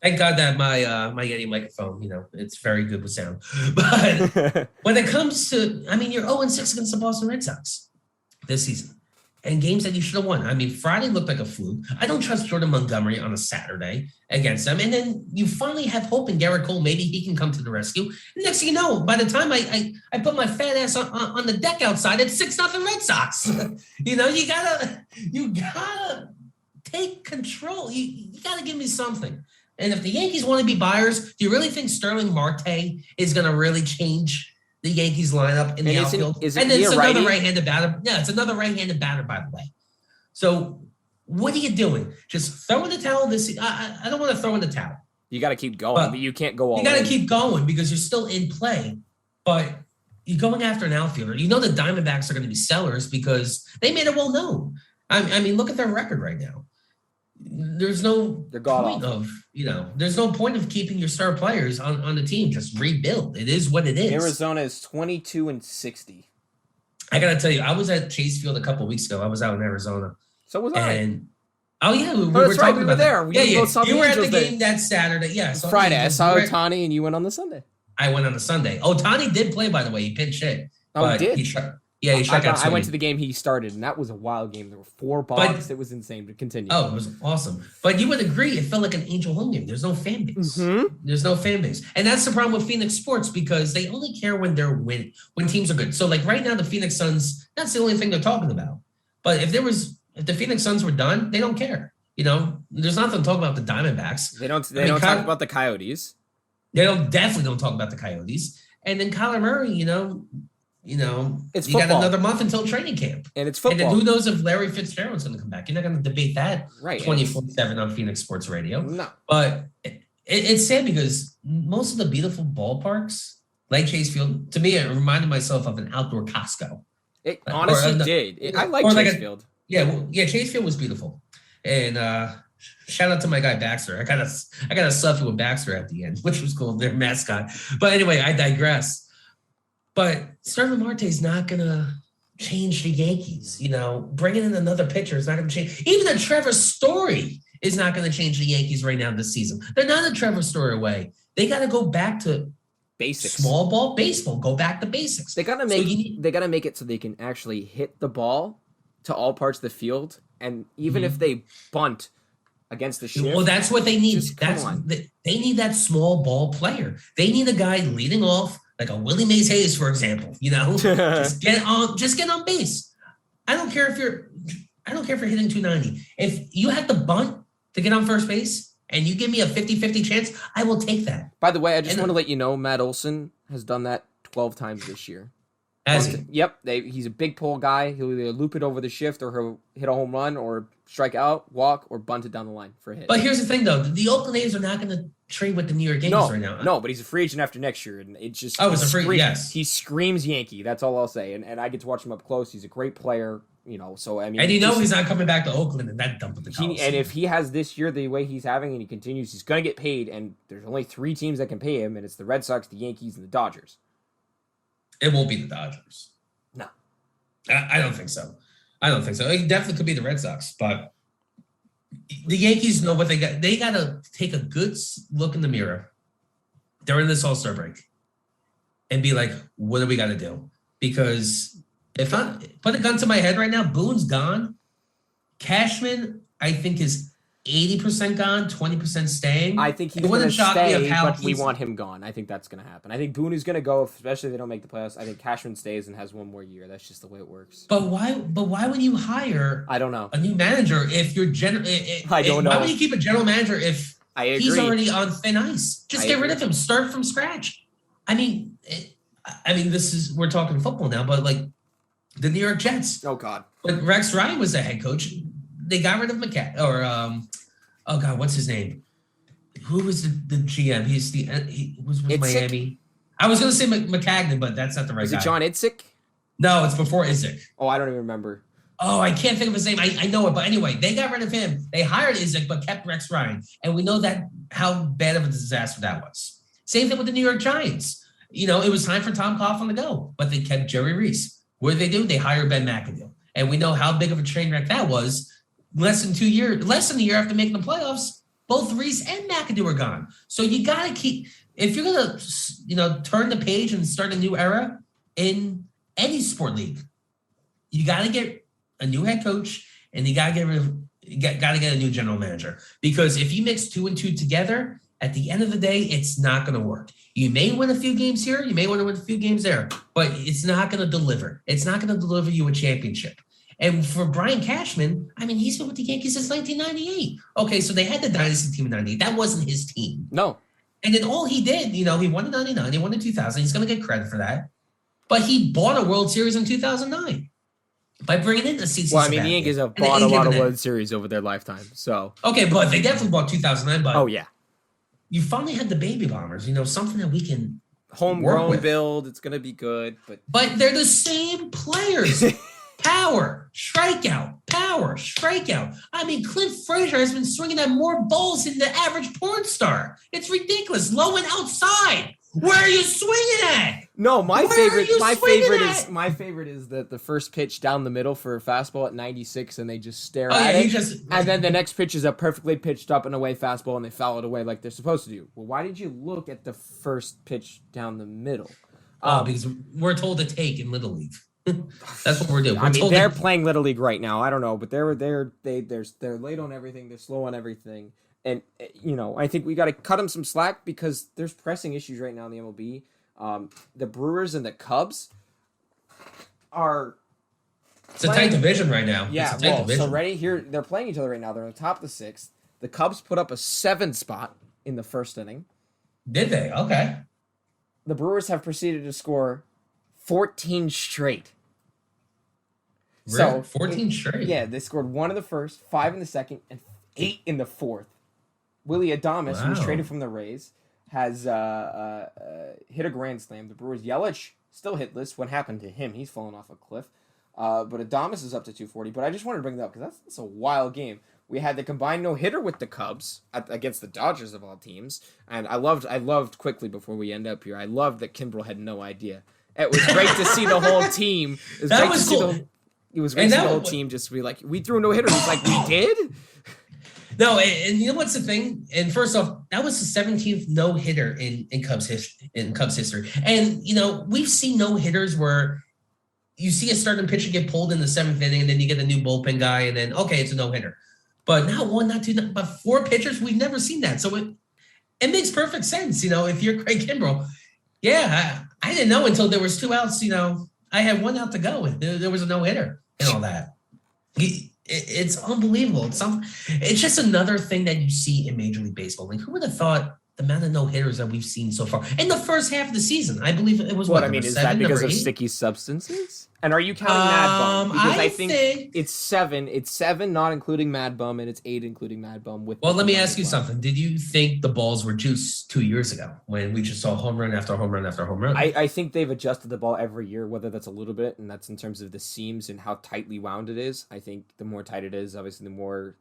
Thank God that my Yeti microphone, it's very good with sound. But when it comes to, you're 0-6 against the Boston Red Sox this season. And games that you should have won. Friday looked like a fluke. I don't trust Jordan Montgomery on a Saturday against them. And then you finally have hope in Garrett Cole. Maybe he can come to the rescue. And next thing you know, by the time I put my fat ass on the deck outside, it's 6-0 Red Sox. You gotta take control. You gotta give me something. And if the Yankees want to be buyers, do you really think Sterling Marte is going to really change the Yankees lineup in the outfield? And then it's another right-handed batter. Yeah, it's another right-handed batter, by the way. So what are you doing? Just throw in the towel this season. I don't want to throw in the towel. You got to keep going, but you can't go all in. You got to keep going because you're still in play. But you're going after an outfielder. The Diamondbacks are going to be sellers because they made it well known. Look at their record right now. There's no point there's no point of keeping your star players on the team. Just rebuild. It is what it is. Arizona is 22-60. I gotta tell you, I was at Chase Field a couple of weeks ago. I was out in Arizona. So was I. We were talking about there. You were at the game that Saturday. Yeah, so Friday. I saw Ohtani, and you went on the Sunday. I went on the Sunday. Ohtani did play, by the way. He pinch hit. Oh, he did. He struck out. I went to the game he started, and that was a wild game. There were 4 balls. It was insane. But continue. Oh, it was awesome. But you would agree, it felt like an Angel home game. There's no fan base. Mm-hmm. There's no fan base. And that's the problem with Phoenix sports because they only care when when teams are good. So right now, the Phoenix Suns, that's the only thing they're talking about. But if the Phoenix Suns were done, they don't care. There's nothing to talk about the Diamondbacks. They don't talk about the Coyotes. They definitely don't talk about the Coyotes. And then Kyler Murray, You know, It's you football. got another month until training camp. And it's football. And then who knows if Larry Fitzgerald's going to come back. You're not going to debate that right 24/7 on Phoenix Sports Radio. No. But it's sad because most of the beautiful ballparks, like Chase Field, to me, it reminded myself of an outdoor Costco. It honestly did. I like Chase Field. Yeah, Chase Field was beautiful. And shout out to my guy Baxter. I got a selfie with Baxter at the end, which was cool, their mascot. But anyway, I digress. But Starling Marte is not going to change the Yankees. You know, bringing in another pitcher is not going to change. Even a Trevor Story is not going to change the Yankees right now this season. They're not a Trevor Story away. They got to go back to basics. Small ball baseball. Go back to basics. They got to make it so they can actually hit the ball to all parts of the field, and even if they bunt against the shift. Well, that's what they need. They need that small ball player. They need a guy leading off, like a Willie Mays Hayes, for example. You know, just get on base. I don't care if you're hitting 290. If you have to bunt to get on first base and you give me a 50-50 chance, I will take that. By the way, I just want to let you know, Matt Olson has done that 12 times this year. Yep. He's a big pull guy. He'll either loop it over the shift or he'll hit a home run or strike out, walk, or bunt it down the line for a hit. But here's the thing, though. The Oakland A's are not going to trade with the New York Yankees right now. No, but he's a free agent after next year. And it's just... Oh, it's a free... Yes. He screams Yankee. That's all I'll say. And I get to watch him up close. He's a great player, you know. So, I mean... And he's not coming back to Oakland and that dump with the Cubs. And if he has this year the way he's having and he continues, he's going to get paid. And there's only 3 teams that can pay him, and it's the Red Sox, the Yankees, and the Dodgers. It won't be the Dodgers. No. I don't think so. It definitely could be the Red Sox, but the Yankees know what they got. They got to take a good look in the mirror during this All-Star break and be like, what do we got to do? Because if I put a gun to my head right now, Boone's gone. Cashman, I think, is 80% gone, 20% staying. I think he's going to stay, but we want him gone. I think that's going to happen. I think Boone is going to go, especially if they don't make the playoffs. I think Cashman stays and has one more year. That's just the way it works. But why would you hire I don't know. A new manager if you're I don't know. Why would you keep a general manager if he's already on thin ice? Just get rid of him. Start from scratch. I mean, we're talking football now, but like the New York Jets. Oh, God. But Rex Ryan was the head coach. They got rid of what's his name? Who was the GM? He was with Miami. I was going to say McCagnon, but that's not the right guy. Is it John Idzik? No, it's before Idzik. Oh, I don't even remember. Oh, I can't think of his name. I know it, but anyway, they got rid of him. They hired Idzik, but kept Rex Ryan, and we know that how bad of a disaster that was. Same thing with the New York Giants. You know, it was time for Tom Coughlin to go, but they kept Jerry Reese. What did they do? They hired Ben McAdoo, and we know how big of a train wreck that was. Less than a year after making the playoffs, both Reese and McAdoo are gone. So you got to keep, if you're going to, turn the page and start a new era in any sport league, you got to get a new head coach and you got to get a new general manager. Because if you mix 2 and 2 together, at the end of the day, it's not going to work. You may win a few games here, you may want to win a few games there, but it's not going to deliver. It's not going to deliver you a championship. And for Brian Cashman, I mean, he's been with the Yankees since 1998. Okay, so they had the dynasty team in 98. That wasn't his team. No. And then all he did, he won in 99, he won in 2000. He's going to get credit for that. But he bought a World Series in 2009 by bringing in the CC. Well, I mean, the Yankees have bought a lot of World Series over their lifetime. So okay, but they definitely bought 2009. But oh, yeah. You finally had the baby bombers, something that we can homegrown build. It's going to be good. But they're the same players. Power, strikeout. I mean, Clint Frazier has been swinging at more balls than the average porn star. It's ridiculous. Low and outside. Where are you swinging at? No, my favorite is the first pitch down the middle for a fastball at 96, and they just stare at it. And then the next pitch is a perfectly pitched up and away fastball, and they foul it away like they're supposed to do. Well, why did you look at the first pitch down the middle? Because we're told to take in Little League. That's what we're doing. They're playing Little League right now. I don't know, but they're late on everything. They're slow on everything, and I think we got to cut them some slack because there's pressing issues right now in the MLB. The Brewers and the Cubs are. It's a tight division right now. Yeah, so ready here. They're playing each other right now. They're on top of the 6th. The Cubs put up a 7 spot in the first inning. Did they? Okay. The Brewers have proceeded to score 14 straight. So 14 straight. Yeah, they scored 1 in the first, 5 in the second, and 8 in the fourth. Willy Adames, who was traded from the Rays, has hit a grand slam. The Brewers, Yelich, still hitless. What happened to him? He's fallen off a cliff. But Adames is up to 240. But I just wanted to bring that up because that's a wild game. We had the combined no-hitter with the Cubs against the Dodgers of all teams. And I loved quickly before we end up here, I loved that Kimbrel had no idea. It was great to see the whole team. That was cool. It was great to see the whole team just be like, we threw a no-hitter. He's like, we did? No, and you know what's the thing? And first off, that was the 17th no-hitter in Cubs history. And, you know, we've seen no-hitters where you see a starting pitcher get pulled in the 7th inning, and then you get a new bullpen guy, and then, okay, it's a no-hitter. But not 1, not 2, but 4 pitchers, we've never seen that. So it makes perfect sense, you know, if you're Craig Kimbrel. Yeah, I didn't know until there was 2 outs, you know. I had 1 out to go, and there was a no-hitter and all that. It's unbelievable. It's just another thing that you see in Major League Baseball. Like, who would have thought the amount of no-hitters that we've seen so far in the first half of the season? I believe it was what? I mean, is that because of sticky substances? And are you counting Mad Bum? Because I think it's 7. It's 7, not including Mad Bum, and it's 8, including Mad Bum. Well, let me ask you something. Did you think the balls were juiced 2 years ago when we just saw home run after home run after home run? I think they've adjusted the ball every year, whether that's a little bit, and that's in terms of the seams and how tightly wound it is. I think the more tight it is, obviously, the more...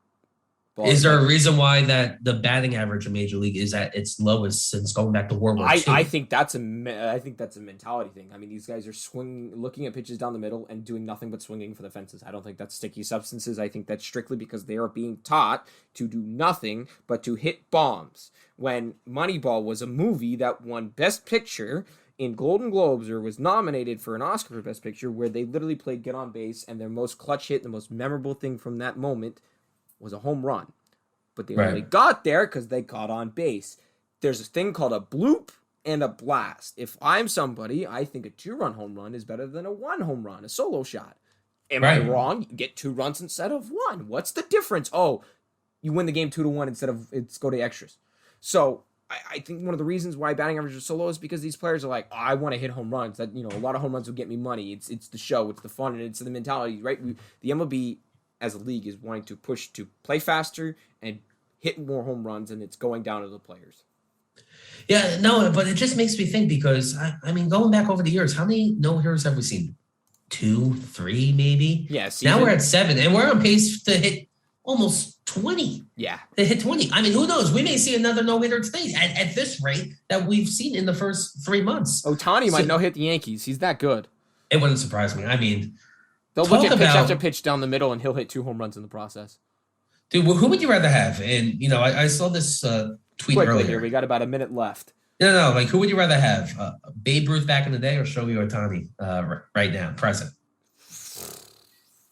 Is there a reason why that the batting average in Major League is at its lowest since going back to World War II? I think that's a mentality thing. I mean, these guys are swinging, looking at pitches down the middle and doing nothing but swinging for the fences. I don't think that's sticky substances. I think that's strictly because they are being taught to do nothing but to hit bombs. When Moneyball was a movie that won Best Picture in Golden Globes or was nominated for an Oscar for Best Picture, where they literally played get on base, and their most clutch hit, the most memorable thing from that moment was a home run. But they only got there because they got on base. There's a thing called a bloop and a blast. If I'm somebody, I think a 2-run home run is better than a 1 home run, a solo shot. Am I wrong? You get 2 runs instead of 1. What's the difference? Oh, you win the game 2-1 instead of it's go to extras. So I think one of the reasons why batting average is so low is because these players are like, oh, I want to hit home runs. That, you know, a lot of home runs will get me money. It's the show, it's the fun, and it's the mentality, right? The MLB as a league is wanting to push to play faster and hit more home runs, and it's going down to the players. Yeah, no, but it just makes me think because, I mean, going back over the years, how many no-hitters have we seen? 2, 3, maybe? Yeah. Now we're at 7, and we're on pace to hit almost 20. Yeah. To hit 20. I mean, who knows? We may see another no-hitter today at this rate that we've seen in the first 3 months. Ohtani might no-hit the Yankees. He's that good. It wouldn't surprise me. I mean... They'll look at pitch after pitch down the middle, and he'll hit 2 home runs in the process. Dude, who would you rather have? And, you know, I saw this tweet earlier. Here. We got about a minute left. No. Like, who would you rather have? Babe Ruth back in the day or Shohei Ohtani right now, present?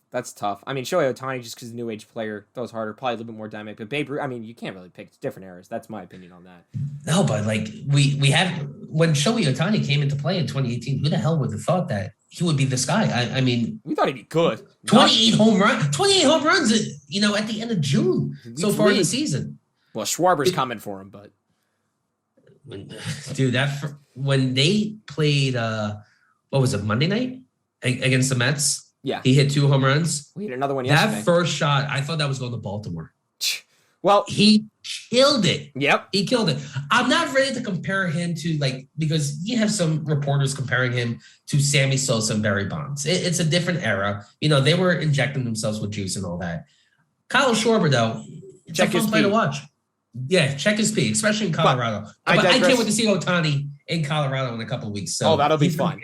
That's tough. I mean, Shohei Ohtani, just because he's a new age player, throws harder, probably a little bit more dynamic. But Babe Ruth, I mean, you can't really pick different eras. That's my opinion on that. No, but, like, we have... When Shohei Ohtani came into play in 2018, who the hell would have thought that he would be this guy? I mean... We thought he'd be good. 28 home runs, you know, at the end of June so far in the season. Well, Schwarber's coming for him, but... Dude, when they played, what was it, Monday night against the Mets? Yeah. He hit 2 home runs. We hit another one yesterday. That first shot, I thought that was going to Baltimore. Well, he killed it. Yep. He killed it. I'm not ready to compare him to, like, because you have some reporters comparing him to Sammy Sosa and Barry Bonds. It's a different era. You know, they were injecting themselves with juice and all that. Kyle Schwarber, though, it's a fun play to watch. Yeah, check his speed, especially in Colorado. But I can't wait to see Ohtani in Colorado in a couple of weeks. So that'll be fun.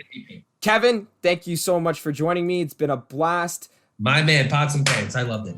Kevin, thank you so much for joining me. It's been a blast. My man, Pots and Pans. I loved it.